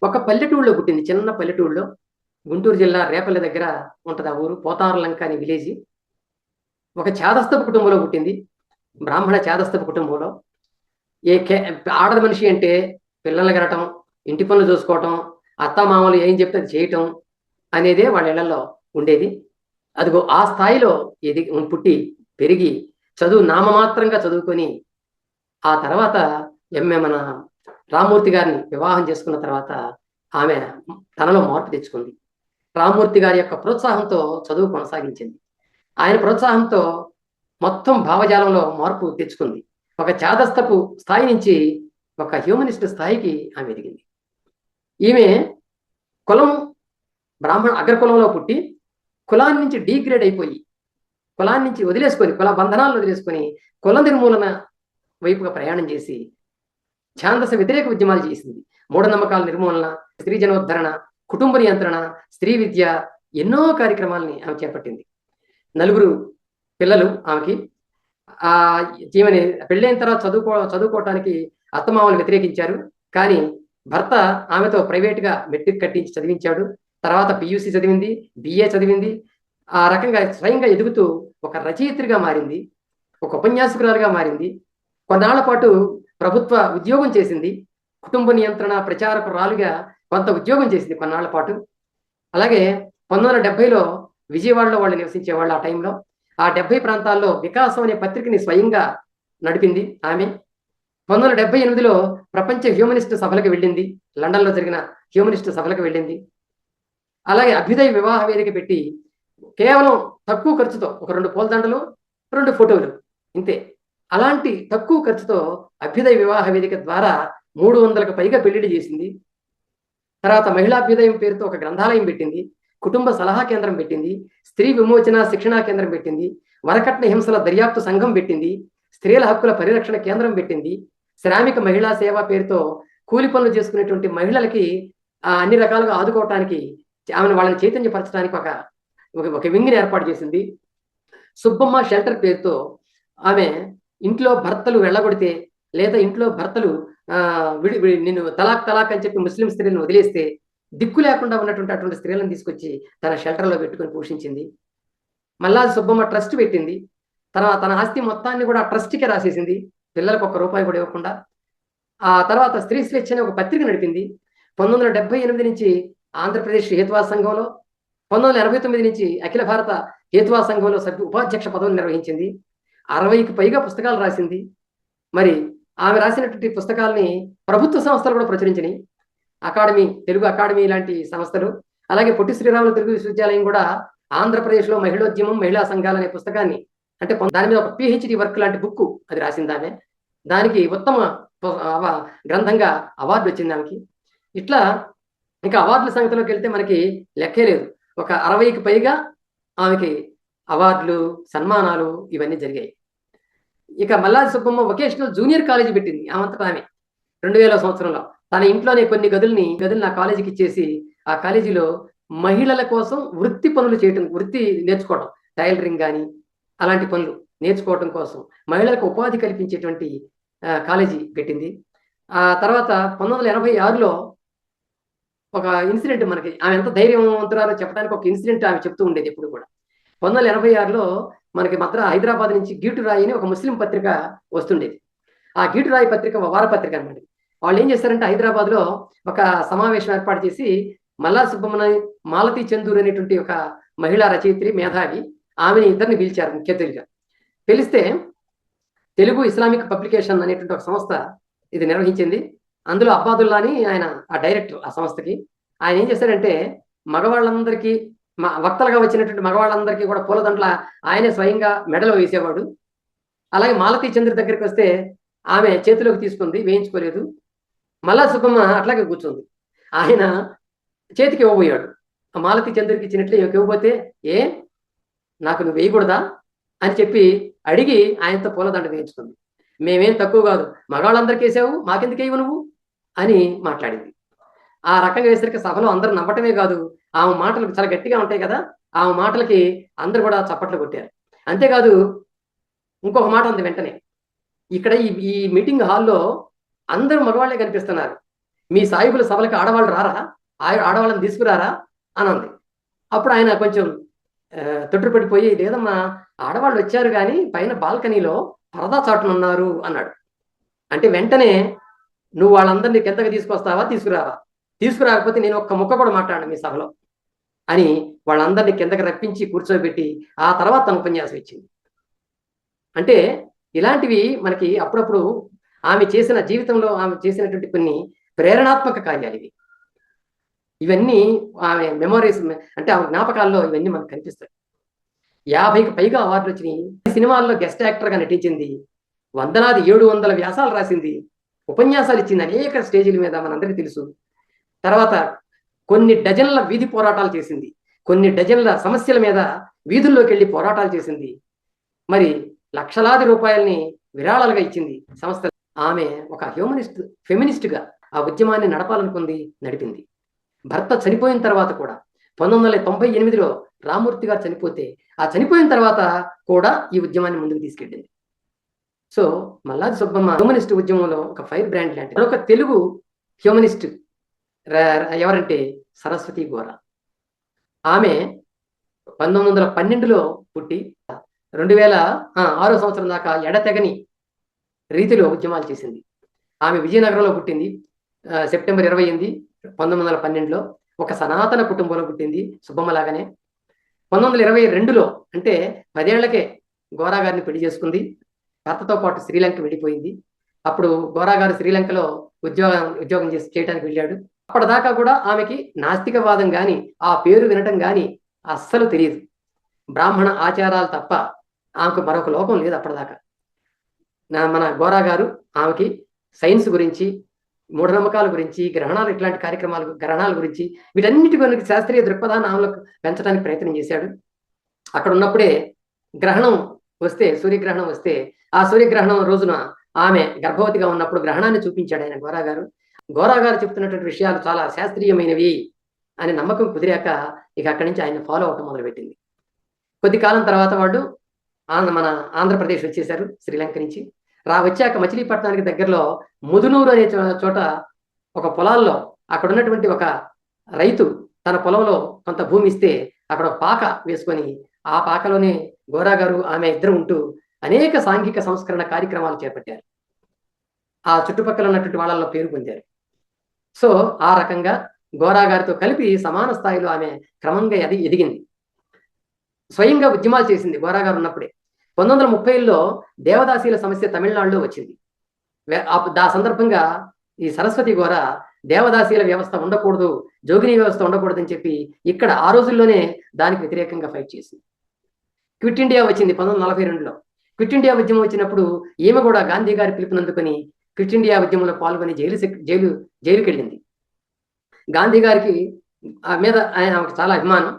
Speaker 1: ఒక పల్లెటూళ్ళలో పుట్టింది, చిన్న పల్లెటూళ్ళలో, గుంటూరు జిల్లా రేపల్లె దగ్గర ఉంటుంది ఆ ఊరు, పోతారులంక అనే విలేజ్. ఒక చేదస్తపు కుటుంబంలో పుట్టింది, బ్రాహ్మణ చేదస్తపు కుటుంబంలో. ఆడద మనిషి అంటే పిల్లలు కనటం, ఇంటి పనులు చూసుకోవటం, అత్తమామలు ఏం చెప్తే అది చేయటం అనేదే వాళ్ళ ఇళ్లలో ఉండేది. అదిగో ఆ స్థాయిలో పుట్టి పెరిగి చదువు నామమాత్రంగా చదువుకొని ఆ తర్వాత మన రామ్మూర్తి గారిని వివాహం చేసుకున్న తర్వాత ఆమె తనలో మార్పు తెచ్చుకుంది. రామ్మూర్తి గారి యొక్క ప్రోత్సాహంతో చదువు కొనసాగించింది. ఆయన ప్రోత్సాహంతో మొత్తం భావజాలంలో మార్పు తెచ్చుకుంది. ఒక చాదస్తపు స్థాయి నుంచి ఒక హ్యూమనిస్ట్ స్థాయికి ఆమె ఎదిగింది. ఈమె కులం బ్రాహ్మణ అగ్రకులంలో పుట్టి కులాన్ని నుంచి డీగ్రేడ్ అయిపోయి, కులాన్ని నుంచి వదిలేసుకొని, కుల బంధనాలను వదిలేసుకొని కుల నిర్మూలన వైపుగా ప్రయాణం చేసి ఛాందస వ్యతిరేక ఉద్యమాలు చేసింది. మూఢనమ్మకాల నిర్మూలన, స్త్రీ జనోద్ధరణ, కుటుంబ నియంత్రణ, స్త్రీ విద్య, ఎన్నో కార్యక్రమాలని ఆమె చేపట్టింది. 4 పిల్లలు ఆమెకి. ఈమెని పెళ్ళైన తర్వాత చదువుకోవటానికి అత్తమామలు వ్యతిరేకించారు. కానీ భర్త ఆమెతో ప్రైవేట్గా మెట్రిక్ కట్టించి చదివించాడు. తర్వాత పియూసీ చదివింది, బిఏ చదివింది. ఆ రకంగా స్వయంగా ఎదుగుతూ ఒక రచయిత్రిగా మారింది, ఒక ఉపన్యాసకురాలుగా మారింది. కొన్నాళ్ల పాటు ప్రభుత్వ ఉద్యోగం చేసింది. కుటుంబ నియంత్రణ ప్రచారకురాలుగా కొంత ఉద్యోగం చేసింది కొన్నాళ్ల పాటు. అలాగే 1970లో విజయవాడలో వాళ్ళు నివసించేవాళ్ళు. ఆ టైంలో ఆ 70 ప్రాంతాల్లో వికాసం అనే పత్రికని స్వయంగా నడిపింది ఆమె. 1978లో ప్రపంచ హ్యూమనిస్ట్ సభలకు వెళ్ళింది. లండన్లో జరిగిన హ్యూమనిస్ట్ సభలకు వెళ్ళింది. అలాగే అభ్యుదయ వివాహ వేదిక పెట్టి కేవలం తక్కువ ఖర్చుతో ఒక 2 పూలదండలు, 2 ఫోటోలు, ఇంతే. అలాంటి తక్కువ ఖర్చుతో అభ్యుదయ వివాహ వేదిక ద్వారా 300కు పైగా పెళ్లిళ్ళు చేసింది. తర్వాత మహిళాభ్యుదయం పేరుతో ఒక గ్రంథాలయం పెట్టింది, కుటుంబ సలహా కేంద్రం పెట్టింది, స్త్రీ విమోచన శిక్షణా కేంద్రం పెట్టింది, వరకట్న హింసల దర్యాప్తు సంఘం పెట్టింది, స్త్రీల హక్కుల పరిరక్షణ కేంద్రం పెట్టింది, శ్రామిక మహిళా సేవ పేరుతో కూలి పనులు చేసుకునేటువంటి మహిళలకి అన్ని రకాలుగా ఆదుకోవటానికి వాళ్ళని చైతన్యపరచడానికి ఒక వింగిని ఏర్పాటు చేసింది. సుబ్బమ్మ షెల్టర్ పేరుతో ఆమె ఇంట్లో భర్తలు వెళ్ళగొడితే, లేదా ఇంట్లో భర్తలు నిన్ను తలాక్ అని చెప్పి ముస్లిం స్త్రీలను వదిలేస్తే దిక్కు లేకుండా ఉన్నటువంటి అటువంటి స్త్రీలను తీసుకొచ్చి తన షెల్టర్లో పెట్టుకుని పోషించింది. మళ్ళా సుబ్బమ్మ ట్రస్ట్ పెట్టింది. తన ఆస్తి మొత్తాన్ని కూడా ఆ ట్రస్ట్కే రాసేసింది, పిల్లలకు ₹1 కూడా ఇవ్వకుండా. ఆ తర్వాత స్త్రీ స్వేచ్ఛ అనే ఒక పత్రిక నడిపింది. 1978 నుంచి ఆంధ్రప్రదేశ్ హేతువా సంఘంలో, 1989 నుంచి అఖిల భారత హేతువా సంఘంలో ఉపాధ్యక్ష పదవులు నిర్వహించింది. 60కి పైగా పుస్తకాలు రాసింది. మరి ఆమె రాసినటువంటి పుస్తకాలని ప్రభుత్వ సంస్థలు కూడా ప్రచురించినాయి. తెలుగు అకాడమీ లాంటి సంస్థలు, అలాగే పొట్టి శ్రీరాములు తెలుగు విశ్వవిద్యాలయం కూడా ఆంధ్రప్రదేశ్లో మహిళోద్యమం, మహిళా సంఘాలు అనే పుస్తకాన్ని, అంటే దాని మీద ఒక పిహెచ్డి వర్క్ లాంటి బుక్ అది రాసింది ఆమె. దానికి ఉత్తమ గ్రంథంగా అవార్డు వచ్చింది ఆమెకి. ఇట్లా ఇంకా అవార్డుల సంగతిలోకి వెళ్తే మనకి లెక్కే లేదు. ఒక 60కి పైగా ఆమెకి అవార్డులు, సన్మానాలు ఇవన్నీ జరిగాయి. ఇక Malladi Subbamma vocational junior college పెట్టింది ఆమంతటా ఆమె 2000 సంవత్సరంలో. తన ఇంట్లోనే కొన్ని గదుల్ని ఆ కాలేజీకి ఇచ్చేసి ఆ కాలేజీలో మహిళల కోసం వృత్తి పనులు చేయటం, వృత్తి నేర్చుకోవడం, టైలరింగ్ కానీ అలాంటి పనులు నేర్చుకోవడం కోసం మహిళలకు ఉపాధి కల్పించేటువంటి కాలేజీ పెట్టింది. ఆ తర్వాత 1986లో ఒక ఇన్సిడెంట్, మనకి ఆమె ఎంత ధైర్యవంతురాలో చెప్పడానికి ఒక ఇన్సిడెంట్ ఆమె చెప్తూ ఉండేది ఎప్పుడు కూడా. 1986లో మనకి హైదరాబాద్ నుంచి గీటురాయి అని ఒక ముస్లిం పత్రిక వస్తుండేది. ఆ గీటురాయి పత్రిక వారపత్రిక అనమాట. వాళ్ళు ఏం చేశారంటే హైదరాబాద్లో ఒక సమావేశం ఏర్పాటు చేసి మల్లా సుబ్బమ్మని, మాలతీ చందూర్ అనేటువంటి ఒక మహిళా రచయిత్రి, మేధావి, ఆమెని ఇద్దరిని పిలిచారు ముఖ్య అతిథిగా. పిలిస్తే తెలుగు ఇస్లామిక్ పబ్లికేషన్ అనేటువంటి ఒక సంస్థ ఇది నిర్వహించింది. అందులో అబ్బాదుల్లా అని ఆయన ఆ డైరెక్టర్ ఆ సంస్థకి. ఆయన ఏం చేశారంటే మగవాళ్ళందరికీ, వక్తలుగా వచ్చినటువంటి మగవాళ్ళందరికీ కూడా పూలదండల ఆయనే స్వయంగా మెడలో వేసేవాడు. అలాగే మాలతీ చంద్ర దగ్గరికి వస్తే ఆమె చేతిలోకి తీసుకుంది, వేయించుకోలేదు. మల్లా సుబ్బమ్మ అట్లాగే కూర్చుంది. ఆయన చేతికి ఇవ్వబోయాడు. ఆ మాలతీ చంద్రకి ఇచ్చినట్లే ఇవ్వకపోతే, నాకు నువ్వు వేయకూడదా అని చెప్పి అడిగి ఆయనతో పూలదండ వేయించుకుంది. మేమేం తక్కువ కాదు, మగవాళ్ళందరికీ వేసావు, మాకెందుకు వేయవు నువ్వు అని మాట్లాడింది. ఆ రకంగా వేసరికి సభలో అందరూ నవ్వటమే కాదు, ఆమె మాటలు చాలా గట్టిగా ఉంటాయి కదా, ఆమె మాటలకి అందరూ కూడా చప్పట్లు కొట్టారు. అంతేకాదు ఇంకొక మాట ఉంది వెంటనే, ఇక్కడ ఈ మీటింగ్ హాల్లో అందరూ మగవాళ్లే కనిపిస్తున్నారు, మీ సాయిబుల సభలకు ఆడవాళ్ళు రారా, ఆడవాళ్ళని తీసుకురారా అని అంది. అప్పుడు ఆయన కొంచెం తొట్టుపడిపోయి, లేదమ్మా ఆడవాళ్ళు వచ్చారు కానీ పైన బాల్కనీలో పరదా చాటునున్నారు అన్నాడు. అంటే వెంటనే నువ్వు వాళ్ళందరినీ కిందకి తీసుకొస్తావా, తీసుకురాకపోతే నేను ఒక్క ముక్క కూడా మాట్లాడను మీ సభలో అని వాళ్ళందరినీ కిందకి రప్పించి కూర్చోబెట్టి ఆ తర్వాత తన ఉపన్యాసం ఇచ్చింది. అంటే ఇలాంటివి మనకి అప్పుడప్పుడు ఆమె చేసిన జీవితంలో ఆమె చేసినటువంటి కొన్ని ప్రేరణాత్మక కార్యాలు ఇవన్నీ ఆమె మెమోరీస్, అంటే ఆమె జ్ఞాపకాల్లో ఇవన్నీ మనకు కనిపిస్తాయి. 50కి పైగా అవార్డులు వచ్చినాయి. సినిమాల్లో గెస్ట్ యాక్టర్గా నటించింది, 700 వ్యాసాలు రాసింది, ఉపన్యాసాలు ఇచ్చింది అనేక స్టేజీల మీద, మనందరికీ తెలుసు. తర్వాత కొన్ని డజన్ల వీధి పోరాటాలు చేసింది, కొన్ని డజన్ల సమస్యల మీద వీధుల్లోకి వెళ్ళి పోరాటాలు చేసింది. మరి లక్షలాది రూపాయల్ని విరాళాలుగా ఇచ్చింది సంస్థ. ఆమె ఒక ఫెమినిస్ట్గా ఆ ఉద్యమాన్ని నడపాలనుకుంది, నడిపింది. భర్త చనిపోయిన తర్వాత కూడా 1998లో రామూర్తి గారు చనిపోతే, ఆ చనిపోయిన తర్వాత కూడా ఈ ఉద్యమాన్ని ముందుకు తీసుకెళ్ళింది. సో మల్లాది సుబ్బమ్మ హ్యూమనిస్ట్ ఉద్యమంలో ఒక ఫైర్ బ్రాండ్ లాంటిది. ఒక తెలుగు హ్యూమనిస్ట్ ఎవరంటే సరస్వతి గోర. ఆమె 1912లో పుట్టి 2006 సంవత్సరం దాకా ఎడతెగని రీతిలో ఉద్యమాలు చేసింది. ఆమె విజయనగరంలో పుట్టింది. సెప్టెంబర్ 28, 1912లో ఒక సనాతన కుటుంబంలో పుట్టింది, సుబ్బమ్మ లాగానే. 1922లో అంటే 10 ఏళ్లకే గోరా గారిని పెళ్లి చేసుకుంది. భర్తతో పాటు శ్రీలంక వెళ్ళిపోయింది. అప్పుడు గోరా గారు శ్రీలంకలో ఉద్యోగం చేయడానికి వెళ్ళాడు. అప్పటిదాకా కూడా ఆమెకి నాస్తికవాదం కానీ, ఆ పేరు వినటం కానీ అస్సలు తెలియదు. బ్రాహ్మణ ఆచారాలు తప్ప ఆమెకు మరొక లోకం లేదు అప్పటిదాకా. మన గోరా గారు ఆమెకి సైన్స్ గురించి, మూఢనమ్మకాల గురించి, గ్రహణాలు, ఇట్లాంటి గ్రహణాల గురించి, వీటన్నిటి గురించి శాస్త్రీయ దృక్పథాన్ని ఆమెలో పెంచడానికి ప్రయత్నం చేశాడు. అక్కడ ఉన్నప్పుడే గ్రహణం వస్తే, సూర్యగ్రహణం వస్తే, ఆ సూర్యగ్రహణం రోజున ఆమె గర్భవతిగా ఉన్నప్పుడు గ్రహణాన్ని చూపించాడు ఆయన గోరా గారు. గోరా గారు చెప్తున్నటువంటి విషయాలు చాలా శాస్త్రీయమైనవి అని నమ్మకం కుదిరాక ఇక అక్కడి నుంచి ఆయన ఫాలో అవటం మొదలుపెట్టింది. కొద్ది కాలం తర్వాత వాళ్ళు మన ఆంధ్రప్రదేశ్ వచ్చేశారు శ్రీలంక నుంచి. వచ్చాక మచిలీపట్నానికి దగ్గరలో ముదునూరు అనే చోట ఒక పొలాల్లో అక్కడ ఉన్నటువంటి ఒక రైతు తన పొలంలో కొంత భూమి ఇస్తే అక్కడ ఒక పాక వేసుకొని ఆ పాకలోనే గోరా గారు ఆమె ఇద్దరు ఉంటూ అనేక సాంఘిక సంస్కరణ కార్యక్రమాలు చేపట్టారు. ఆ చుట్టుపక్కల ఉన్నటువంటి వాళ్ళల్లో పేరు పొందారు. సో ఆ రకంగా గోరా గారితో కలిపి సమాన స్థాయిలో ఆమె క్రమంగా ఎదిగింది. స్వయంగా ఉద్యమాలు చేసింది గోరా గారు ఉన్నప్పుడే. 1930లో దేవదాసీల సమస్య తమిళనాడులో వచ్చింది. ఆ సందర్భంగా ఈ సరస్వతి గోర దేవదాసీల వ్యవస్థ ఉండకూడదు, జోగిని వ్యవస్థ ఉండకూడదు అని చెప్పి ఇక్కడ ఆ రోజుల్లోనే దానికి వ్యతిరేకంగా ఫైట్ చేసింది. క్విట్ ఇండియా వచ్చింది 1942లో. క్విట్ ఇండియా ఉద్యమం వచ్చినప్పుడు ఈమె కూడా గాంధీ గారి పిలుపునందుకొని క్విట్ ఇండియా ఉద్యమంలో పాల్గొని జైలుకి వెళ్ళింది. గాంధీ గారికి మీద ఆమెకు చాలా అభిమానం.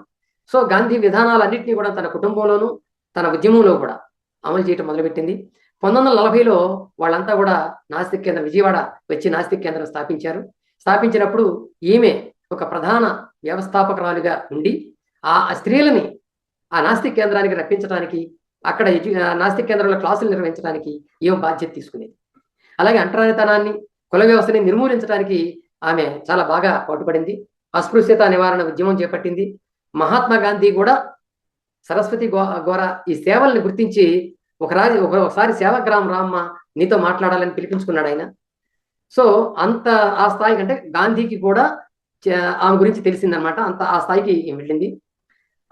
Speaker 1: సో గాంధీ విధానాలన్నింటినీ కూడా తన కుటుంబంలోనూ తన ఉద్యమంలో కూడా అమలు చేయటం మొదలుపెట్టింది. 1940లో వాళ్ళంతా కూడా నాస్తిక్ కేంద్రం, విజయవాడ వచ్చి నాస్తిక్ కేంద్రం స్థాపించినప్పుడు ఈమె ఒక ప్రధాన వ్యవస్థాపకురాలుగా ఉండి ఆ స్త్రీలని ఆ నాస్తిక్ కేంద్రానికి రప్పించడానికి, అక్కడ నాస్తిక్ కేంద్రంలో క్లాసులు నిర్వహించడానికి ఈమె బాధ్యత తీసుకునేది. అలాగే అంటరానితనాన్ని, కుల వ్యవస్థని నిర్మూలించడానికి ఆమె చాలా బాగా పాటుపడింది. అస్పృశ్యత నివారణ ఉద్యమం చేపట్టింది. మహాత్మా గాంధీ కూడా సరస్వతి గోర ఈ సేవల్ని గుర్తించి ఒకసారి సేవాగ్రామ్ రామ్మ నీతో మాట్లాడాలని పిలిపించుకున్నాడు ఆయన. సో అంత ఆ స్థాయికి, అంటే గాంధీకి కూడా ఆమె గురించి తెలిసిందనమాట. అంత ఆ స్థాయికి వెళ్ళింది.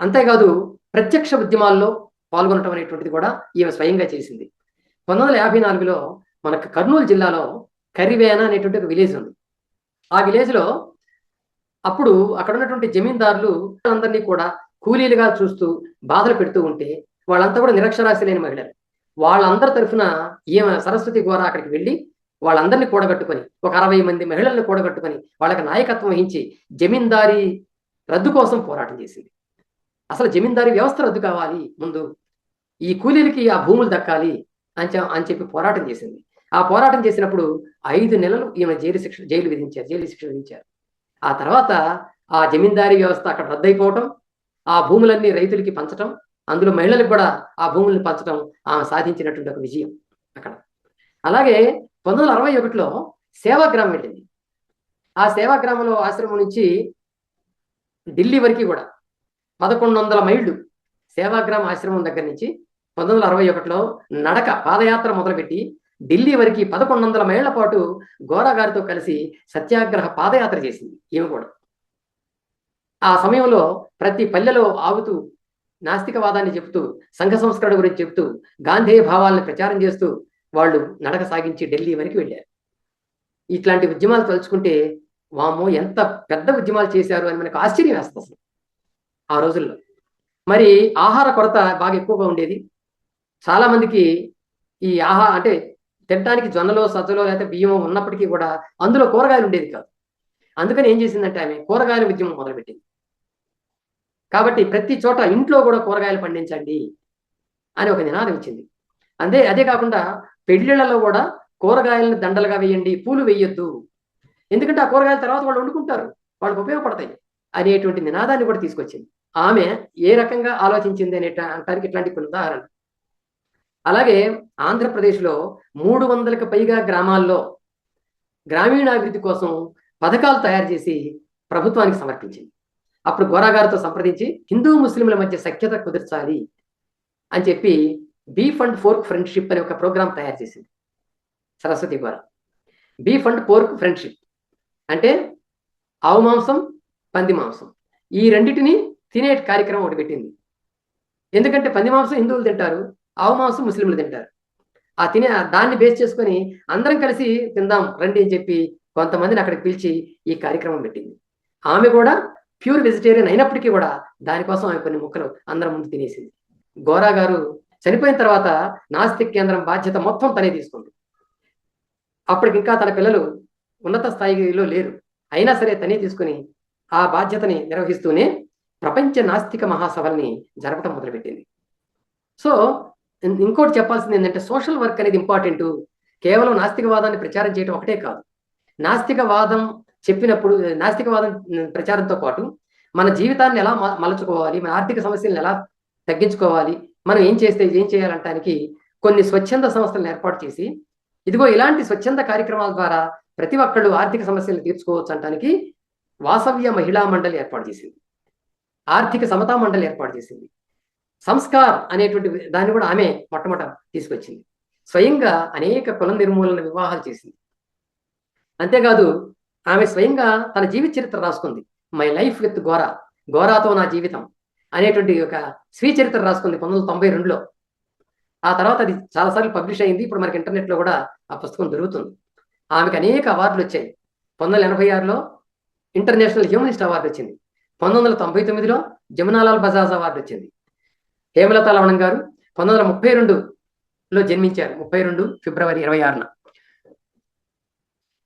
Speaker 1: అంతేకాదు ప్రత్యక్ష ఉద్యమాల్లో పాల్గొనటం అనేటువంటిది కూడా ఈమె స్వయంగా చేసింది. 1954లో మనకు కర్నూలు జిల్లాలో కరివేన అనేటువంటి ఒక విలేజ్ ఉంది. ఆ విలేజ్లో అప్పుడు అక్కడ ఉన్నటువంటి జమీందారులు అందరినీ కూడా కూలీలుగా చూస్తూ బాధలు పెడుతూ ఉంటే వాళ్ళంతా కూడా నిరక్షరాస్యులైన మహిళలు. వాళ్ళందరి తరఫున ఈమె సరస్వతి గోర అక్కడికి వెళ్ళి వాళ్ళందరినీ కూడగట్టుకొని ఒక 60 మంది మహిళల్ని కూడగట్టుకొని వాళ్ళకి నాయకత్వం వహించి జమీందారీ రద్దు కోసం పోరాటం చేసింది. అసలు జమీందారీ వ్యవస్థ రద్దు కావాలి, ముందు ఈ కూలీలకి ఆ భూములు దక్కాలి అని చెప్పి పోరాటం చేసింది. ఆ పోరాటం చేసినప్పుడు 5 నెలలు ఈమె జైలు శిక్ష విధించారు. ఆ తర్వాత ఆ జమీందారీ వ్యవస్థ అక్కడ రద్దయిపోవటం, ఆ భూములన్నీ రైతులకి పంచటం, అందులో మహిళలకు కూడా ఆ భూములను పంచడం ఆమె సాధించినటువంటి ఒక విజయం అక్కడ. అలాగే 1961లో సేవాగ్రామం వెళ్ళింది. ఆ సేవాగ్రామంలో ఆశ్రమం నుంచి ఢిల్లీ వరకు కూడా 1100 మైళ్ళు సేవాగ్రామ ఆశ్రమం దగ్గర నుంచి 1961లో పాదయాత్ర మొదలుపెట్టి ఢిల్లీ వరకు 1100 మైళ్ళ పాటు గోరా గారితో కలిసి సత్యాగ్రహ పాదయాత్ర చేసింది ఈమె కూడా. ఆ సమయంలో ప్రతి పల్లెలో ఆగుతూ నాస్తికవాదాన్ని చెబుతూ, సంఘ సంస్కరణ గురించి చెబుతూ, గాంధేయ భావాలను ప్రచారం చేస్తూ వాళ్ళు నడక సాగించి ఢిల్లీ వరకు వెళ్ళారు. ఇట్లాంటి ఉద్యమాలు తలుచుకుంటే వామ్మో ఎంత పెద్ద ఉద్యమాలు చేశారు అని మనకు ఆశ్చర్యం వేస్తుంది అసలు ఆ రోజుల్లో. మరి ఆహార కొరత బాగా ఎక్కువగా ఉండేది. చాలా మందికి ఈ అంటే తినడానికి జొన్నలో, సజ్జలో లేకపోతే బియ్యమో ఉన్నప్పటికీ కూడా అందులో కూరగాయలు ఉండేది కాదు. అందుకని ఏం చేసిందంటే ఆమె కూరగాయల ఉద్యమం మొదలుపెట్టింది. కాబట్టి ప్రతి చోట ఇంట్లో కూడా కూరగాయలు పండించండి అని ఒక నినాదం ఇచ్చింది. అదే కాకుండా పెళ్లిళ్లలో కూడా కూరగాయలను దండలుగా వేయండి, పూలు వేయొద్దు. ఎందుకంటే ఆ కూరగాయల తర్వాత వాళ్ళు వండుకుంటారు, వాళ్ళకి ఉపయోగపడతాయి. అనేటువంటి నినాదాన్ని కూడా తీసుకొచ్చింది. ఆమె ఏ రకంగా ఆలోచించింది అనటానికి ఇట్లాంటి కొన్ని ఉదాహరణలు. అలాగే ఆంధ్రప్రదేశ్లో 300కి పైగా గ్రామాల్లో గ్రామీణాభివృద్ధి కోసం పథకాలు తయారు చేసి ప్రభుత్వానికి సమర్పించింది. అప్పుడు గోరా గారితో సంప్రదించి హిందూ ముస్లింల మధ్య సఖ్యత కుదర్చాలి అని చెప్పి బీఫ్ అండ్ ఫోర్క్ ఫ్రెండ్షిప్ అనే ఒక ప్రోగ్రాం తయారు చేసింది Saraswati Gora. Beef and pork friendship అంటే ఆవు మాంసం, పంది మాంసం ఈ రెండింటిని తినే కార్యక్రమం ఒకటి పెట్టింది. ఎందుకంటే పంది మాంసం హిందువులు తింటారు, ఆవు మాంసం ముస్లింలు తింటారు. దాన్ని బేస్ చేసుకొని అందరం కలిసి తిందాం రండి అని చెప్పి కొంతమందిని అక్కడికి పిలిచి ఈ కార్యక్రమం పెట్టింది. ఆమె కూడా ప్యూర్ వెజిటేరియన్ అయినప్పటికీ కూడా దానికోసం ఆమె కొన్ని ముక్కలు అందరం ముందు తినేసింది. గోరా గారు చనిపోయిన తర్వాత నాస్తిక్ కేంద్రం బాధ్యత మొత్తం తనే తీసుకుంది. అప్పటికి ఇంకా తన పిల్లలు ఉన్నత స్థాయిలో లేరు, అయినా సరే తనే తీసుకుని ఆ బాధ్యతని నిర్వహిస్తూనే ప్రపంచ నాస్తిక మహాసభల్ని జరపడం మొదలుపెట్టింది. సో ఇంకోటి చెప్పాల్సింది ఏంటంటే సోషల్ వర్క్ అనేది ఇంపార్టెంట్. కేవలం నాస్తికవాదాన్ని ప్రచారం చేయడం ఒకటే కాదు. నాస్తికవాదం నాస్తికవాదం ప్రచారంతో పాటు మన జీవితాన్ని ఎలా మలుచుకోవాలి, మన ఆర్థిక సమస్యలను ఎలా తగ్గించుకోవాలి, మనం ఏం చేయాలంటానికి కొన్ని స్వచ్ఛంద సంస్థలను ఏర్పాటు చేసి ఇదిగో ఇలాంటి స్వచ్ఛంద కార్యక్రమాల ద్వారా ప్రతి ఒక్కళ్ళు ఆర్థిక సమస్యలను తీర్చుకోవచ్చు అంటానికి వాసవ్య మహిళా మండలి ఏర్పాటు చేసింది, ఆర్థిక సమతా మండలి ఏర్పాటు చేసింది. సంస్కార్ అనేటువంటి దాన్ని కూడా ఆమె మొట్టమొదట తీసుకొచ్చింది. స్వయంగా అనేక కుల నిర్మూలన వివాహాలు చేసింది. అంతేకాదు ఆమె స్వయంగా తన జీవిత చరిత్ర రాసుకుంది. మై లైఫ్ విత్ గోరా, గోరాతో నా జీవితం అనేటువంటి ఒక స్వీయ చరిత్ర రాసుకుంది 1992లో. ఆ తర్వాత అది చాలాసార్లు పబ్లిష్ అయింది. ఇప్పుడు మనకి ఇంటర్నెట్లో కూడా ఆ పుస్తకం దొరుకుతుంది. ఆమెకు అనేక అవార్డులు వచ్చాయి. 1986లో ఇంటర్నేషనల్ హ్యూమనిస్ట్ అవార్డు వచ్చింది. 1999లో జమునాలాల్ బజాజ్ అవార్డు వచ్చింది. హేమలత లవణం గారు 1932లో జన్మించారు, 32 ఫిబ్రవరి 26న.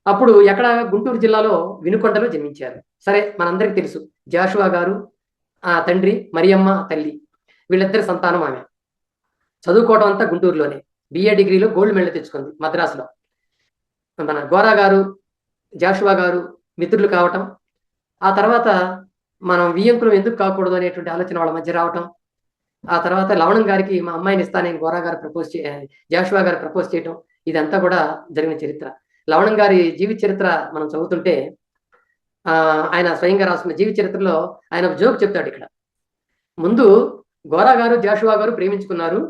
Speaker 1: అప్పుడు ఎక్కడ గుంటూరు జిల్లాలో వినుకొండలో జన్మించారు. సరే మనందరికీ తెలుసు జాషువా గారు ఆ తండ్రి, మరియమ్మ తల్లి, వీళ్ళిద్దరి సంతానం ఆమె. చదువుకోవడం అంతా గుంటూరులోనే. బిఏ డిగ్రీలో గోల్డ్ మెడల్ తెచ్చుకుంది మద్రాసులో. మన గోరా గారు, జాషువా గారు మిత్రులు కావటం, ఆ తర్వాత మనం వియ్యంకులం ఎందుకు కాకూడదు అనేటువంటి ఆలోచన వాళ్ళ మధ్య రావటం, ఆ తర్వాత లవణం గారికి మా అమ్మాయిని ఇస్తానని గోరా గారు జాషువా గారు ప్రపోజ్ చేయటం, ఇదంతా కూడా జరిగిన చరిత్ర. లవణం గారి జీవిత చరిత్ర మనం చదువుతుంటే ఆయన స్వయంగా రాసుకున్న జీవిత చరిత్రలో ఆయన జోక్ చెప్తాడు. ఇక్కడ ముందు గోరా గారు జాషువా గారు ప్రేమించుకున్నారు,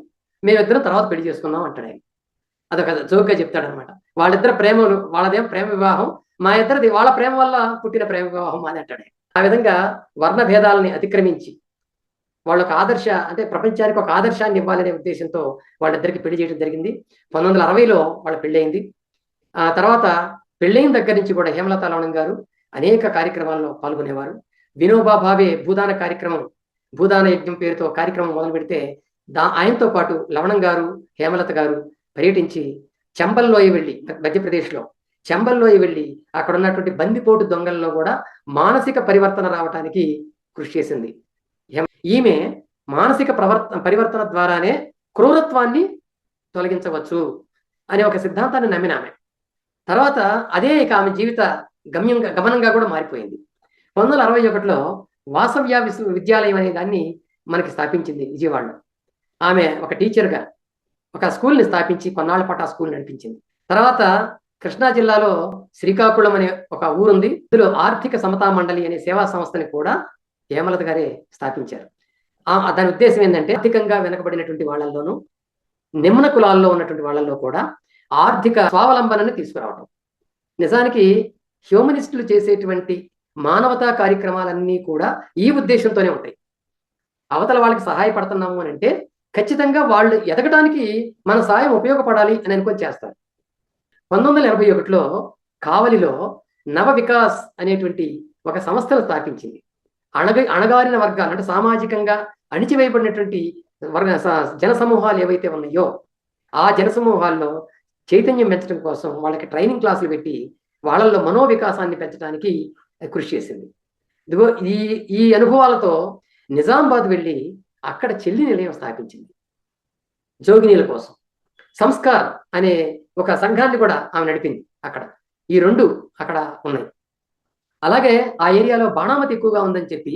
Speaker 1: మేమిద్దరం తర్వాత పెళ్లి చేసుకున్నాం అంటాడు ఆయన. అదొక జోక్గా చెప్తాడు అనమాట. వాళ్ళిద్దరు వాళ్ళదేం ప్రేమ వివాహం, మా ఇద్దరిది వాళ్ళ ప్రేమ వల్ల పుట్టిన ప్రేమ వివాహం అని అంటాడు. ఆ విధంగా వర్ణ భేదాలని అతిక్రమించి వాళ్ళొక అంటే ప్రపంచానికి ఒక ఆదర్శాన్ని ఇవ్వాలనే ఉద్దేశంతో వాళ్ళిద్దరికి పెళ్లి చేయడం జరిగింది. 1960లో వాళ్ళ పెళ్ళయింది. ఆ తర్వాత పెళ్ళైన దగ్గర నుంచి కూడా హేమలత లవణం గారు అనేక కార్యక్రమాల్లో పాల్గొనేవారు. వినోబా భావే భూదాన యజ్ఞం పేరుతో కార్యక్రమం మొదలు పెడితే ఆయనతో పాటు లవణం గారు, హేమలత గారు పర్యటించి చంబల్లోయ వెళ్ళి, మధ్యప్రదేశ్లో చంబల్లోయ వెళ్ళి అక్కడ ఉన్నటువంటి బందిపోటు దొంగల్లో కూడా మానసిక పరివర్తన రావటానికి కృషి చేసింది. ఈమె మానసిక పరివర్తన ద్వారానే క్రూరత్వాన్ని తొలగించవచ్చు అనే ఒక సిద్ధాంతాన్ని నమ్మిన ఆమె. తర్వాత అదే ఇక ఆమె జీవిత గమనంగా కూడా మారిపోయింది. 1961లో వాసవ్య విశ్వవిద్యాలయం అనే దాన్ని మనకి స్థాపించింది విజయవాడలో. ఆమె ఒక టీచర్గా ఒక స్కూల్ని స్థాపించి కొన్నాళ్ల పాటు ఆ స్కూల్ నడిపించింది. తర్వాత కృష్ణా జిల్లాలో శ్రీకాకుళం అనే ఒక ఊరుంది. ఇందులో ఆర్థిక సమతా మండలి అనే సేవా సంస్థని కూడా హేమలత గారే స్థాపించారు. దాని ఉద్దేశం ఏంటంటే ఆర్థికంగా వెనకబడినటువంటి వాళ్ళల్లోనూ నిమ్న కులాల్లో ఉన్నటువంటి వాళ్ళల్లో కూడా ఆర్థిక స్వావలంబనని తీసుకురావడం. నిజానికి హ్యూమనిస్టులు చేసేటువంటి మానవతా కార్యక్రమాలన్నీ కూడా ఈ ఉద్దేశంతోనే ఉంటాయి. అవతల వాళ్ళకి సహాయపడుతున్నాము అని అంటే ఖచ్చితంగా వాళ్ళు ఎదగడానికి మన సాయం ఉపయోగపడాలి అని అనుకొని చేస్తారు. 1981లో కావలిలో నవ వికాస్ అనేటువంటి ఒక సంస్థను స్థాపించింది. అణగారిన వర్గాలు అంటే సామాజికంగా అణిచివేయబడినటువంటి జనసమూహాలు ఏవైతే ఉన్నాయో ఆ జనసమూహాల్లో చైతన్యం పెంచడం కోసం వాళ్ళకి ట్రైనింగ్ క్లాసులు పెట్టి వాళ్ళల్లో మనోవికాసాన్ని పెంచడానికి కృషి చేసింది. ఇదిగో ఈ అనుభవాలతో నిజామాబాద్ వెళ్ళి అక్కడ చెల్లి నిలయం స్థాపించింది జోగినీల కోసం. సంస్కార్ అనే ఒక సంఘాన్ని కూడా ఆమె నడిపింది అక్కడ. ఈ రెండు అక్కడ ఉన్నాయి. అలాగే ఆ ఏరియాలో బాణామతి ఎక్కువగా ఉందని చెప్పి,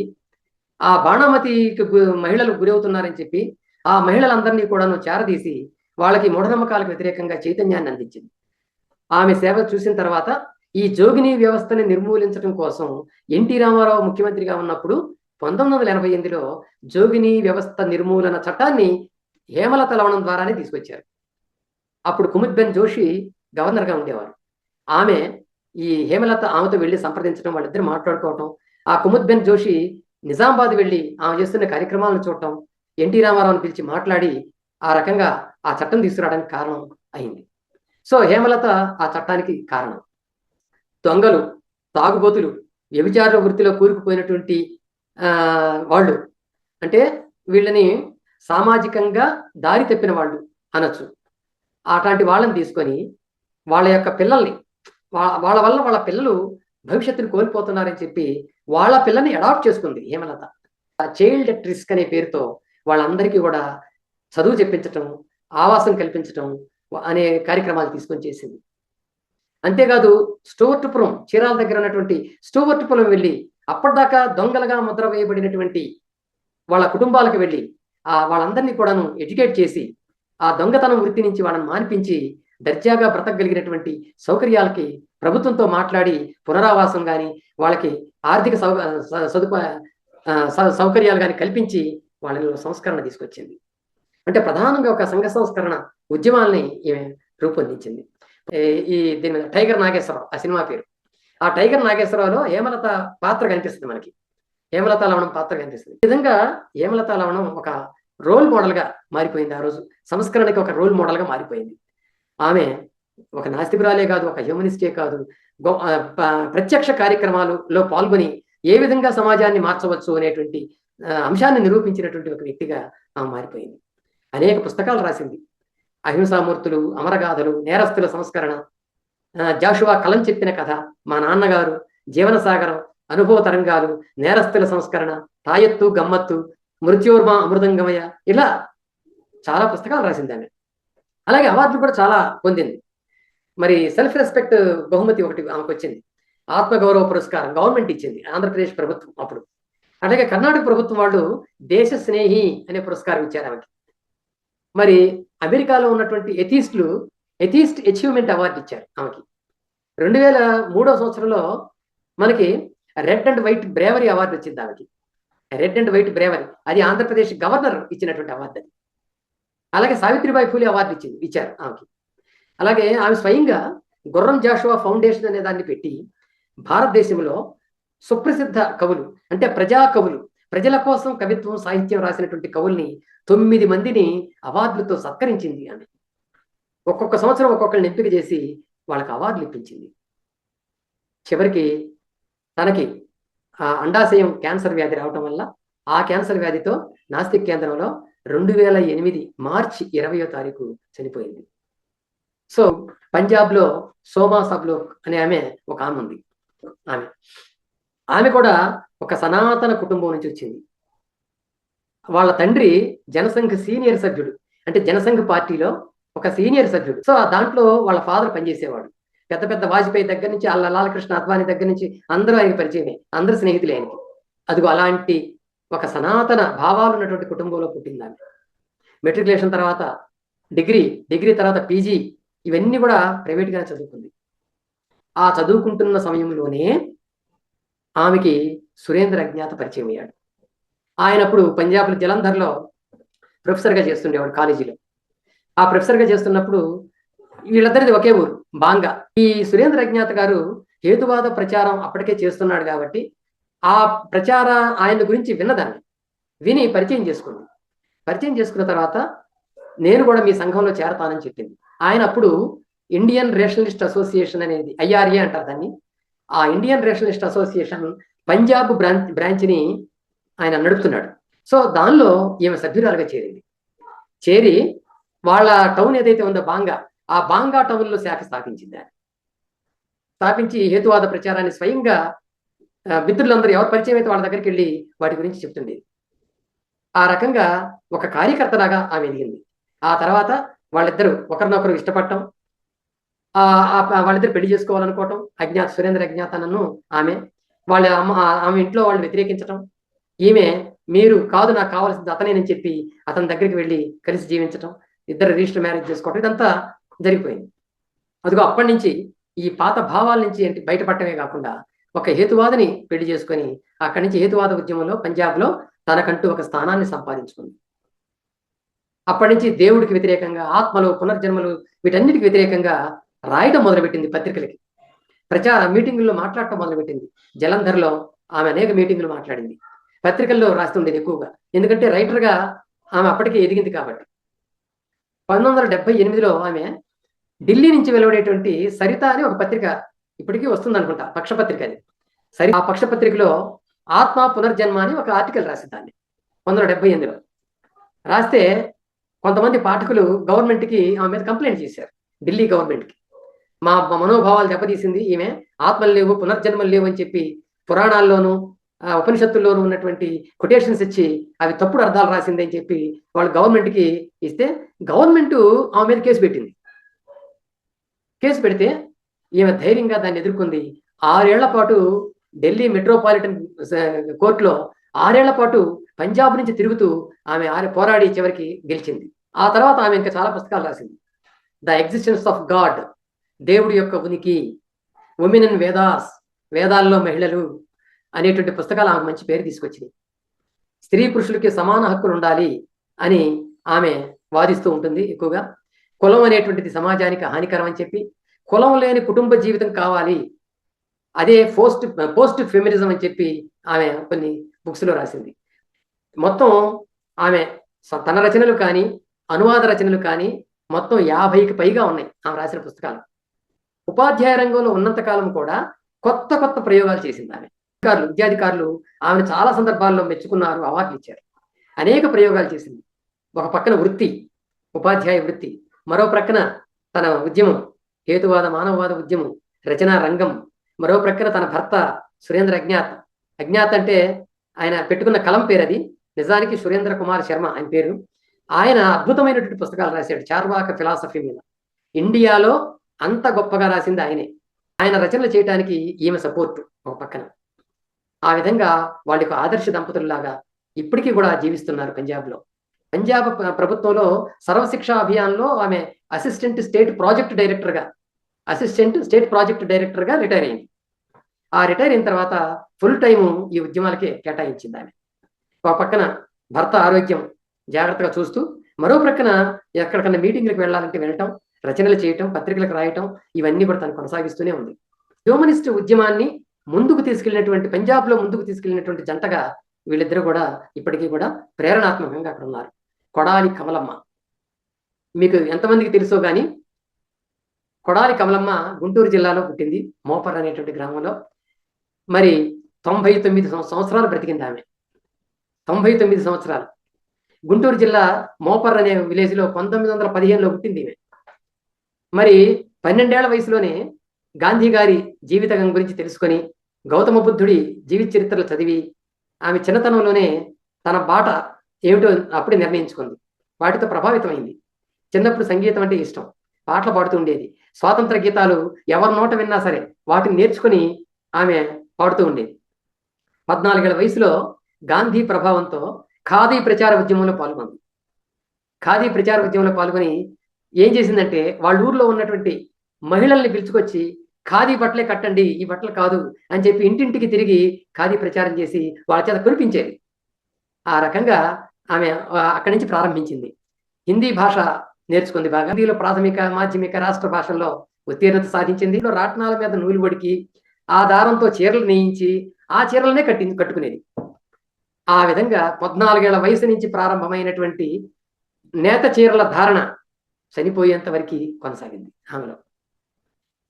Speaker 1: ఆ బాణామతికి మహిళలు గురవుతున్నారని చెప్పి ఆ మహిళలందరినీ కూడాను చేరదీసి వాళ్ళకి మూఢనమ్మకాలకు వ్యతిరేకంగా చైతన్యాన్ని అందించింది. ఆమె సేవ చూసిన తర్వాత ఈ జోగిని వ్యవస్థని నిర్మూలించడం కోసం ఎన్టీ రామారావు ముఖ్యమంత్రిగా ఉన్నప్పుడు 1988లో జోగిని వ్యవస్థ నిర్మూలన చట్టాన్ని హేమలత లవణం ద్వారానే తీసుకొచ్చారు. అప్పుడు కుముద్బెన్ జోషి గవర్నర్గా ఉండేవారు. ఆమె ఈ హేమలత ఆమెతో వెళ్ళి సంప్రదించడం, వాళ్ళిద్దరు మాట్లాడుకోవటం, ఆ కుముద్బెన్ జోషి నిజామాబాద్ వెళ్ళి ఆమె చేస్తున్న కార్యక్రమాలను చూడటం, ఎన్టీ రామారావుని పిలిచి మాట్లాడి ఆ రకంగా ఆ చట్టం తీసుకురావడానికి కారణం అయింది. సో హేమలత ఆ చట్టానికి కారణం. దొంగలు, తాగుబోతులు, వ్యభిచార వృత్తిలో కూరుకుపోయినటువంటి వాళ్ళు, అంటే వీళ్ళని సామాజికంగా దారి తప్పిన వాళ్ళు అనొచ్చు. అట్లాంటి వాళ్ళని తీసుకొని వాళ్ళ యొక్క పిల్లల్ని వాళ్ళ వల్ల వాళ్ళ పిల్లలు భవిష్యత్తును కోల్పోతున్నారని చెప్పి వాళ్ళ పిల్లని అడాప్ట్ చేసుకుంది హేమలత. చైల్డ్ అట్ రిస్క్ అనే పేరుతో వాళ్ళందరికీ కూడా చదువు చెప్పించటం, ఆవాసం కల్పించటం అనే కార్యక్రమాలు తీసుకొని చేసింది. అంతేకాదు స్టూవర్ట్పురం, చీరాల దగ్గర ఉన్నటువంటి స్టూవర్ట్పురం వెళ్ళి అప్పటిదాకా దొంగలుగా ముద్ర వేయబడినటువంటి వాళ్ళ కుటుంబాలకు వెళ్ళి వాళ్ళందరినీ కూడాను ఎడ్యుకేట్ చేసి ఆ దొంగతనం వృత్తి నుంచి వాళ్ళని మాన్పించి దర్జాగా బ్రతకగలిగినటువంటి సౌకర్యాలకి ప్రభుత్వంతో మాట్లాడి పునరావాసం కానీ వాళ్ళకి ఆర్థిక సౌకర్యాలు కానీ కల్పించి వాళ్ళలో సంస్కరణ తీసుకొచ్చింది. అంటే ప్రధానంగా ఒక సంఘ సంస్కరణ ఉద్యమాల్ని ఈమె రూపొందించింది. దీని మీద టైగర్ నాగేశ్వరరావు ఆ సినిమా పేరు. ఆ టైగర్ నాగేశ్వరరావులో హేమలత పాత్ర కనిపిస్తుంది మనకి. హేమలత లవణం పాత్ర కనిపిస్తుంది. ఈ విధంగా హేమలత లవణం ఒక రోల్ మోడల్ గా మారిపోయింది. ఆ రోజు సంస్కరణకి ఒక రోల్ మోడల్ గా మారిపోయింది. ఆమె ఒక నాస్తికురాలే కాదు, ఒక హ్యూమనిస్టే కాదు, ప్రత్యక్ష కార్యక్రమాలలో పాల్గొని ఏ విధంగా సమాజాన్ని మార్చవచ్చు అనేటువంటి అంశాన్ని నిరూపించినటువంటి ఒక వ్యక్తిగా ఆమె మారిపోయింది. అనేక పుస్తకాలు రాసింది. అహింసామూర్తులు, అమరగాథలు, నేరస్తుల సంస్కరణ, జాషువా కలం చెప్పిన కథ, మా నాన్నగారు, జీవనసాగరం, అనుభవ తరంగాలు, నేరస్తుల సంస్కరణ, తాయెత్తు గమ్మత్తు, మృత్యోర్మ అమృతంగమయ, ఇలా చాలా పుస్తకాలు రాసింది ఆమె. అలాగే అవార్డులు కూడా చాలా పొందింది. మరి సెల్ఫ్ రెస్పెక్ట్ బహుమతి ఒకటి ఆమెకు వచ్చింది. ఆత్మగౌరవ పురస్కారం గవర్నమెంట్ ఇచ్చింది, ఆంధ్రప్రదేశ్ ప్రభుత్వం అప్పుడు. అలాగే కర్ణాటక ప్రభుత్వం వాళ్ళు దేశ స్నేహి అనే పురస్కారం ఇచ్చారు ఆమెకి. మరి అమెరికాలో ఉన్నటువంటి ఎథీస్ట్ అచీవ్మెంట్ అవార్డు ఇచ్చారు ఆమెకి. 2003 సంవత్సరంలో మనకి red and white bravery award వచ్చింది ఆమెకి. రెడ్ అండ్ వైట్ బ్రేవరీ, అది ఆంధ్రప్రదేశ్ గవర్నర్ ఇచ్చినటువంటి అవార్డు అది. అలాగే సావిత్రిబాయి ఫూలే అవార్డు ఇచ్చారు ఆమెకి. అలాగే ఆమె స్వయంగా గుర్రం జాషువా ఫౌండేషన్ అనే దాన్ని పెట్టి భారతదేశంలో సుప్రసిద్ధ కవులు, అంటే ప్రజా కవులు, ప్రజల కోసం కవిత్వం, సాహిత్యం రాసినటువంటి కవుల్ని 9 మందిని అవార్డులతో సత్కరించింది ఆమె. ఒక్కొక్క సంవత్సరం ఒక్కొక్కరిని ఎంపిక చేసి వాళ్ళకి అవార్డులు ఇప్పించింది. చివరికి తనకి అండాశయం క్యాన్సర్ వ్యాధి రావటం వల్ల ఆ క్యాన్సర్ వ్యాధితో నాస్తిక్ కేంద్రంలో 2008 మార్చి 20వ తారీఖు చనిపోయింది. సో పంజాబ్లో సోమా సబ్లోక్ అనే ఆమె ఒక ఆమె ఉంది. ఆమె కూడా ఒక సనాతన కుటుంబం నుంచి వచ్చింది. వాళ్ళ తండ్రి జనసంఘ్ సీనియర్ సభ్యుడు, అంటే జనసంఘ్ పార్టీలో ఒక సీనియర్ సభ్యుడు. సో దాంట్లో వాళ్ళ ఫాదర్ పనిచేసేవాడు. పెద్ద పెద్ద వాజ్పేయి దగ్గర నుంచి లాలకృష్ణ అద్వానీ దగ్గర నుంచి అందరూ ఆయనకి పరిచయమే, అందరూ స్నేహితులే ఆయనకి. అదిగో అలాంటి ఒక సనాతన భావాలు ఉన్నటువంటి కుటుంబంలో పుట్టిందాన్ని. మెట్రికులేషన్ తర్వాత డిగ్రీ తర్వాత పీజీ, ఇవన్నీ కూడా ప్రైవేట్గానే చదువుకుంది. ఆ చదువుకుంటున్న సమయంలోనే ఆమెకి సురేంద్ర అజ్ఞాత పరిచయం అయ్యాడు. ఆయన అప్పుడు పంజాబ్లో జలంధర్లో ప్రొఫెసర్గా చేస్తుండేవాడు కాలేజీలో. ఆ ప్రొఫెసర్గా చేస్తున్నప్పుడు వీళ్ళిద్దరిది ఒకే ఊరు, బాంగా. ఈ సురేంద్ర అజ్ఞాత గారు హేతువాద ప్రచారం అప్పటికే చేస్తున్నాడు కాబట్టి ఆ ఆయన గురించి విని పరిచయం చేసుకుంది. పరిచయం చేసుకున్న తర్వాత నేను కూడా మీ సంఘంలో చేరతానని చెప్పింది. ఆయన అప్పుడు ఇండియన్ రేషనలిస్ట్ అసోసియేషన్ అనేది, IRA అంటారు దాన్ని, ఆ ఇండియన్ రేషనలిస్ట్ అసోసియేషన్ పంజాబ్ బ్రాంచ్ని ఆయన నడుపుతున్నాడు. సో దానిలో ఈమె సభ్యురాలుగా చేరి వాళ్ళ టౌన్ ఏదైతే ఉందో బాంగా, ఆ బాంగా టౌన్లో శాఖ స్థాపించింది. ఆయన స్థాపించి హేతువాద ప్రచారాన్ని స్వయంగా మిత్రులందరూ ఎవరు పరిచయం అయితే వాళ్ళ దగ్గరికి వెళ్ళి వాటి గురించి చెప్తుంది. ఆ రకంగా ఒక కార్యకర్తలాగా ఆమె ఎదిగింది. ఆ తర్వాత వాళ్ళిద్దరూ ఒకరినొకరు ఇష్టపడటం, వాళ్ళిద్దరు పెళ్లి చేసుకోవాలనుకోవటం, సురేంద్ర అజ్ఞాత నన్ను ఆమె. వాళ్ళ ఆమె ఇంట్లో వాళ్ళు వ్యతిరేకించటం, ఈమె మీరు కాదు నాకు కావాల్సింది అతనేనని చెప్పి అతని దగ్గరికి వెళ్ళి కలిసి జీవించటం, ఇద్దరు రిజిస్టర్ మ్యారేజ్ చేసుకోవటం, ఇదంతా జరిగిపోయింది. అదిగో అప్పటి నుంచి ఈ పాత భావాల నుంచి ఏంటి బయటపడటమే కాకుండా ఒక హేతువాదిని పెళ్లి చేసుకొని అక్కడి నుంచి హేతువాద ఉద్యమంలో పంజాబ్లో తనకంటూ ఒక స్థానాన్ని సంపాదించుకుంది. అప్పటి నుంచి దేవుడికి వ్యతిరేకంగా, ఆత్మలు, పునర్జన్మలు, వీటన్నిటికి వ్యతిరేకంగా రాయటం మొదలుపెట్టింది. పత్రికలకి మీటింగుల్లో మాట్లాడటం మొదలుపెట్టింది. జలంధర్లో ఆమె అనేక మీటింగులు మాట్లాడింది. పత్రికల్లో రాస్తుండేది ఎక్కువగా, ఎందుకంటే రైటర్గా ఆమె అప్పటికే ఎదిగింది కాబట్టి. 1978లో ఆమె ఢిల్లీ నుంచి వెలువడేటువంటి సరిత అని ఒక పత్రిక ఇప్పటికీ వస్తుంది అనుకుంటా, పక్షపత్రిక అది. ఆ పక్షపత్రికలో ఆత్మ పునర్జన్మ అని ఒక ఆర్టికల్ రాసిందాన్ని 1978లో రాస్తే కొంతమంది పాఠకులు గవర్నమెంట్కి ఆమె మీద కంప్లైంట్ చేశారు. ఢిల్లీ గవర్నమెంట్కి మా మనోభావాలు దెబ్బతీసింది ఈమె, ఆత్మలు లేవు, పునర్జన్మలు లేవు అని చెప్పి పురాణాల్లోనూ ఉపనిషత్తుల్లోనూ ఉన్నటువంటి కొటేషన్స్ ఇచ్చి అవి తప్పుడు అర్థాలు రాసిందని చెప్పి వాళ్ళు గవర్నమెంట్కి ఇస్తే గవర్నమెంట్ ఆమె మీద కేసు పెట్టింది. కేసు పెడితే ఈమె ధైర్యంగా దాన్ని ఎదుర్కొంది. 6 ఏళ్ల పాటు ఢిల్లీ మెట్రోపాలిటన్ కోర్టులో 6 ఏళ్ల పాటు పంజాబ్ నుంచి తిరుగుతూ ఆమె పోరాడి చివరికి గెలిచింది. ఆ తర్వాత ఆమె ఇంకా చాలా పుస్తకాలు రాసింది. ద ఎగ్జిస్టెన్స్ ఆఫ్ గాడ్, దేవుడి యొక్క ఉనికి, ఉమెన్ ఇన్ వేదాస్, వేదాల్లో మహిళలు అనేటువంటి పుస్తకాలు ఆమె మంచి పేరు తీసుకొచ్చింది. స్త్రీ పురుషులకి సమాన హక్కులు ఉండాలి అని ఆమె వాదిస్తూ ఉంటుంది ఎక్కువగా. కులం అనేటువంటిది సమాజానికి హానికరం అని చెప్పి, కులం లేని కుటుంబ జీవితం కావాలి, అదే పోస్ట్ ఫెమినిజం అని చెప్పి ఆమె కొన్ని బుక్స్లో రాసింది. మొత్తం ఆమె తన రచనలు కానీ అనువాద రచనలు కానీ మొత్తం 50కి పైగా ఉన్నాయి ఆమె రాసిన పుస్తకాలు. ఉపాధ్యాయ రంగంలో ఉన్నంతకాలం కూడా కొత్త కొత్త ప్రయోగాలు చేసింది ఆమె. విద్యాధికారులు ఆమెను చాలా సందర్భాల్లో మెచ్చుకున్నారు, అవార్డులు ఇచ్చారు. అనేక ప్రయోగాలు చేసింది. ఒక పక్కన వృత్తి, ఉపాధ్యాయ వృత్తి, మరో ప్రక్కన తన ఉద్యమం, హేతువాద మానవవాద ఉద్యమం, రచనా రంగం, మరో ప్రక్కన తన భర్త సురేంద్ర అజ్ఞాత్ అంటే ఆయన పెట్టుకున్న కలం పేరు అది, నిజానికి సురేంద్ర కుమార్ శర్మ ఆయన పేరు. ఆయన అద్భుతమైనటువంటి పుస్తకాలు రాశాడు చార్వాక ఫిలాసఫీ మీద. ఇండియాలో అంత గొప్పగా రాసింది ఆయనే. ఆయన రచనలు చేయడానికి ఈమె సపోర్టు ఒక పక్కన. ఆ విధంగా వాళ్ళకి ఆదర్శ దంపతుల్లాగా ఇప్పటికీ కూడా జీవిస్తున్నారు పంజాబ్లో. పంజాబ్ ప్రభుత్వంలో సర్వశిక్షా అభియాన్లో ఆమె అసిస్టెంట్ స్టేట్ ప్రాజెక్ట్ డైరెక్టర్గా రిటైర్ అయింది. ఆ రిటైర్ అయిన తర్వాత ఫుల్ టైము ఈ ఉద్యమాలకే కేటాయించింది ఆమె. ఒక పక్కన భర్త ఆరోగ్యం జాగ్రత్తగా చూస్తూ, మరో ప్రక్కన ఎక్కడికన్నా మీటింగ్లకు వెళ్ళాలంటే వెళ్ళటం, రచనలు చేయటం, పత్రికలకు రాయటం, ఇవన్నీ కూడా తను కొనసాగిస్తూనే ఉంది. హ్యూమనిస్ట్ ఉద్యమాన్ని ముందుకు తీసుకెళ్ళినటువంటి, పంజాబ్లో ముందుకు తీసుకెళ్ళినటువంటి జంటగా వీళ్ళిద్దరూ కూడా ఇప్పటికీ కూడా ప్రేరణాత్మకంగా అక్కడ ఉన్నారు. కొడాలి కమలమ్మ మీకు ఎంతమందికి తెలుసో కానీ, కొడాలి కమలమ్మ గుంటూరు జిల్లాలో పుట్టింది, మోపర్ అనేటువంటి గ్రామంలో. మరి 99 సంవత్సరాలు బ్రతికింది ఆమె. 99 సంవత్సరాలు. గుంటూరు జిల్లా మోపర్ అనే విలేజ్లో 1915లో పుట్టింది ఈమె. మరి 12 ఏళ్ల వయసులోనే గాంధీ గారి జీవితం గురించి తెలుసుకొని, గౌతమ బుద్ధుడి జీవిత చరిత్రలు చదివి, ఆమె చిన్నతనంలోనే తన బాట ఏమిటో అప్పుడే నిర్ణయించుకుంది. వాటితో ప్రభావితమైంది. చిన్నప్పుడు సంగీతం అంటే ఇష్టం, పాటలు పాడుతూ ఉండేది. స్వాతంత్ర గీతాలు ఎవరి నోట విన్నా సరే వాటిని నేర్చుకుని ఆమె పాడుతూ ఉండేది. 14 ఏళ్ల వయసులో గాంధీ ప్రభావంతో ఖాదీ ప్రచార ఉద్యమంలో పాల్గొంది. ఖాదీ ప్రచార ఉద్యమంలో పాల్గొని ఏం చేసిందంటే, వాళ్ళ ఊర్లో ఉన్నటువంటి మహిళల్ని పిలుచుకొచ్చి ఖాదీ బట్టలే కట్టండి, ఈ బట్టలు కాదు అని చెప్పి ఇంటింటికి తిరిగి ఖాదీ ప్రచారం చేసి వాళ్ళ చేత కురిపించేది. ఆ రకంగా ఆమె అక్కడి నుంచి ప్రారంభించింది. హిందీ భాష నేర్చుకుంది బాగా. హిందీలో ప్రాథమిక, మాధ్యమిక, రాష్ట్ర భాషల్లో ఉత్తీర్ణత సాధించింది. రాట్నాల మీద నూలు వడికి ఆ దారంతో చీరలు నేయించి ఆ చీరలనే కట్టుకునేది. ఆ విధంగా 14 ఏళ్ల వయసు నుంచి ప్రారంభమైనటువంటి నేత చీరల ధారణ చనిపోయేంత వరకు కొనసాగింది ఆమెలో.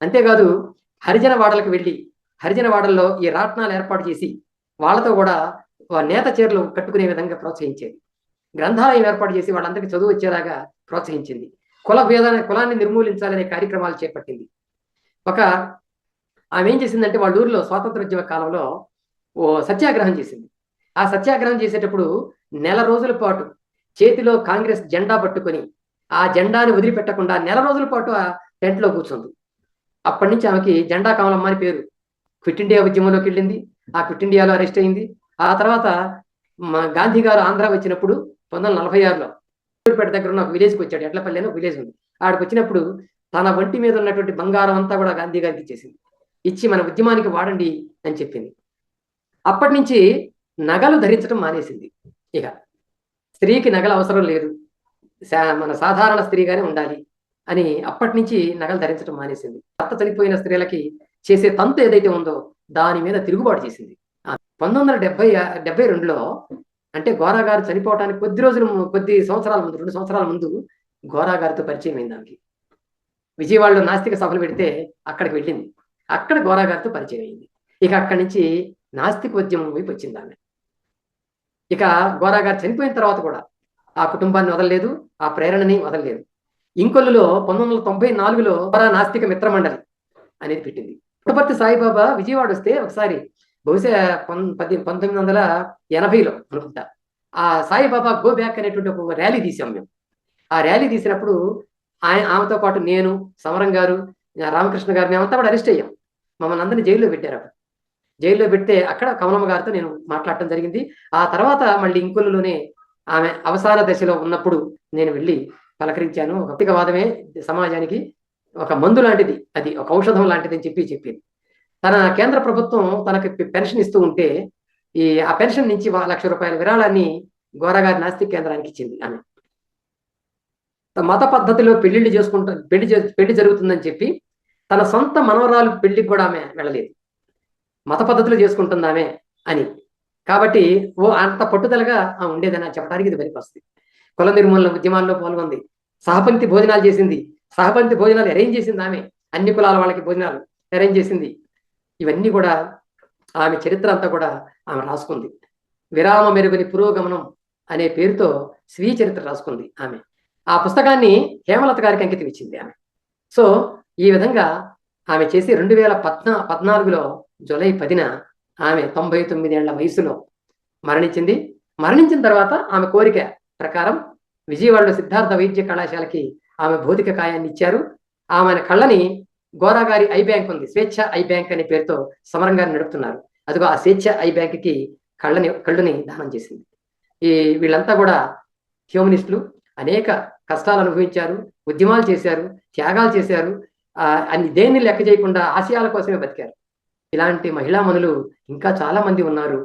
Speaker 1: అంతేకాదు హరిజన వాడలకు వెళ్ళి హరిజన వాడల్లో ఈ రాట్నాలు ఏర్పాటు చేసి వాళ్ళతో కూడా నేత చీరలు కట్టుకునే విధంగా ప్రోత్సహించేది. గ్రంథాలయం ఏర్పాటు చేసి వాళ్ళందరికీ చదువు వచ్చేలాగా ప్రోత్సహించింది. కులాన్ని నిర్మూలించాలనే కార్యక్రమాలు చేపట్టింది. ఆమె ఏం చేసిందంటే, వాళ్ళ ఊరిలో స్వాతంత్రోద్యమ కాలంలో సత్యాగ్రహం చేసింది. ఆ సత్యాగ్రహం చేసేటప్పుడు నెల రోజుల పాటు చేతిలో కాంగ్రెస్ జెండా పట్టుకొని ఆ జెండాని వదిలిపెట్టకుండా నెల రోజుల పాటు ఆ టెంట్లో కూర్చుంది. అప్పటి నుంచి ఆమెకి జెండా కమలమ్మ అని పేరు. క్విట్ ఇండియా ఉద్యమంలోకి వెళ్ళింది. ఆ క్విట్ ఇండియాలో అరెస్ట్ అయింది. ఆ తర్వాత గాంధీ గారు ఆంధ్ర వచ్చినప్పుడు 1946లో పేట దగ్గర ఉన్న ఒక విలేజ్కి వచ్చాడు. ఎడ్లపల్లి అని ఒక విలేజ్ ఉంది. ఆడికి వచ్చినప్పుడు తన ఒంటి మీద ఉన్నటువంటి బంగారం అంతా కూడా గాంధీ గారికి ఇచ్చేసింది. ఇచ్చి మన ఉద్యమానికి వాడండి అని చెప్పింది. అప్పటి నుంచి నగలు ధరించడం మానేసింది. ఇక స్త్రీకి నగల అవసరం లేదు, మన సాధారణ స్త్రీగానే ఉండాలి అని అప్పటి నుంచి నగలు ధరించడం మానేసింది. భర్త చనిపోయిన స్త్రీలకి చేసే తంతు ఏదైతే ఉందో దాని మీద తిరుగుబాటు చేసింది. 1972లో అంటే గోరా గారు చనిపోవడానికి కొద్ది సంవత్సరాల ముందు, 2 సంవత్సరాల ముందు గోరా గారితో పరిచయం అయింది ఆమెకి. విజయవాడలో నాస్తిక సభలు పెడితే అక్కడికి వెళ్ళింది. అక్కడ గోరా గారితో పరిచయం అయింది. ఇక అక్కడి నుంచి నాస్తిక ఉద్యమం వైపు వచ్చింది ఆమె. ఇక గోరా గారు చనిపోయిన తర్వాత కూడా ఆ కుటుంబాన్ని వదలలేదు, ఆ ప్రేరణని వదలలేదు. ఇంకొల్లులో 1994లో గోరా నాస్తిక మిత్ర మండలి అనేది పెట్టింది. పుట్టపర్తి సాయిబాబా విజయవాడ వస్తే ఒకసారి బహుశా 1980లో అనుకుంటా, ఆ సాయిబాబా గో బ్యాక్ అనేటువంటి ఒక ర్యాలీ తీసాం మేము. ఆ ర్యాలీ తీసినప్పుడు ఆమెతో పాటు నేను, సమరం గారు, రామకృష్ణ గారు, మేమంతా కూడా అరెస్ట్ అయ్యాం. మమ్మల్ని అందరినీ జైల్లో పెట్టారు. అక్కడ జైల్లో పెడితే అక్కడ కమలమ్మ గారితో నేను మాట్లాడటం జరిగింది. ఆ తర్వాత మళ్ళీ ఇంకొల్లులోనే ఆమె అవసాన దశలో ఉన్నప్పుడు నేను వెళ్ళి పలకరించాను. భౌతికవాదమే సమాజానికి ఒక మందు లాంటిది, అది ఒక ఔషధం లాంటిది అని చెప్పింది. తన కేంద్ర ప్రభుత్వం తనకి పెన్షన్ ఇస్తూ ఉంటే ఆ పెన్షన్ నుంచి ₹1,00,000 విరాళాన్ని గోరాగారి నాస్తిక కేంద్రానికి ఇచ్చింది. ఆమె మత పద్ధతిలో పెళ్లి జరుగుతుందని చెప్పి తన సొంత మనవరాలు పెళ్లికి కూడా ఆమె వెళ్ళలేదు. మత పద్ధతిలో చేసుకుంటుందామే అని. కాబట్టి అంత పట్టుదలగా ఉండేదని చెప్పడానికి ఇది పనికొస్తుంది. కుల నిర్మూలన ఉద్యమాల్లో పాల్గొంది. సహపంక్తి భోజనాలు చేసింది. సహపంక్తి భోజనాలు అరేంజ్ చేసింది ఆమె. అన్ని కులాల వాళ్ళకి భోజనాలు అరేంజ్ చేసింది. ఇవన్నీ కూడా ఆమె చరిత్ర అంతా కూడా ఆమె రాసుకుంది. విరామ మెరుగని పురోగమనం అనే పేరుతో స్వీయ చరిత్ర రాసుకుంది ఆమె. ఆ పుస్తకాన్ని హేమలత గారికి అంకితం ఇచ్చింది ఆమె. సో ఈ విధంగా ఆమె చేసి 2014లో జూలై 10న ఆమె 99 ఏళ్ల వయసులో మరణించింది. మరణించిన తర్వాత ఆమె కోరిక ప్రకారం విజయవాడలో సిద్ధార్థ వైద్య కళాశాలకి ఆమె భౌతిక కాయాన్ని ఇచ్చారు. ఆమె కళ్ళని గోరాగారి ఐ బ్యాంక్ ఉంది, స్వేచ్ఛ ఐ బ్యాంక్ అనే పేరుతో సమరం గారు నడుపుతున్నారు. అదిగో ఆ స్వేచ్ఛ ఐ బ్యాంక్కి కళ్ళుని దానం చేసింది. వీళ్ళంతా కూడా హ్యూమనిస్టులు, అనేక కష్టాలు అనుభవించారు, ఉద్యమాలు చేశారు, త్యాగాలు చేశారు, దేన్ని లెక్క చేయకుండా ఆశయాల కోసమే బతికారు. ఇలాంటి మహిళామణులు ఇంకా చాలా మంది ఉన్నారు.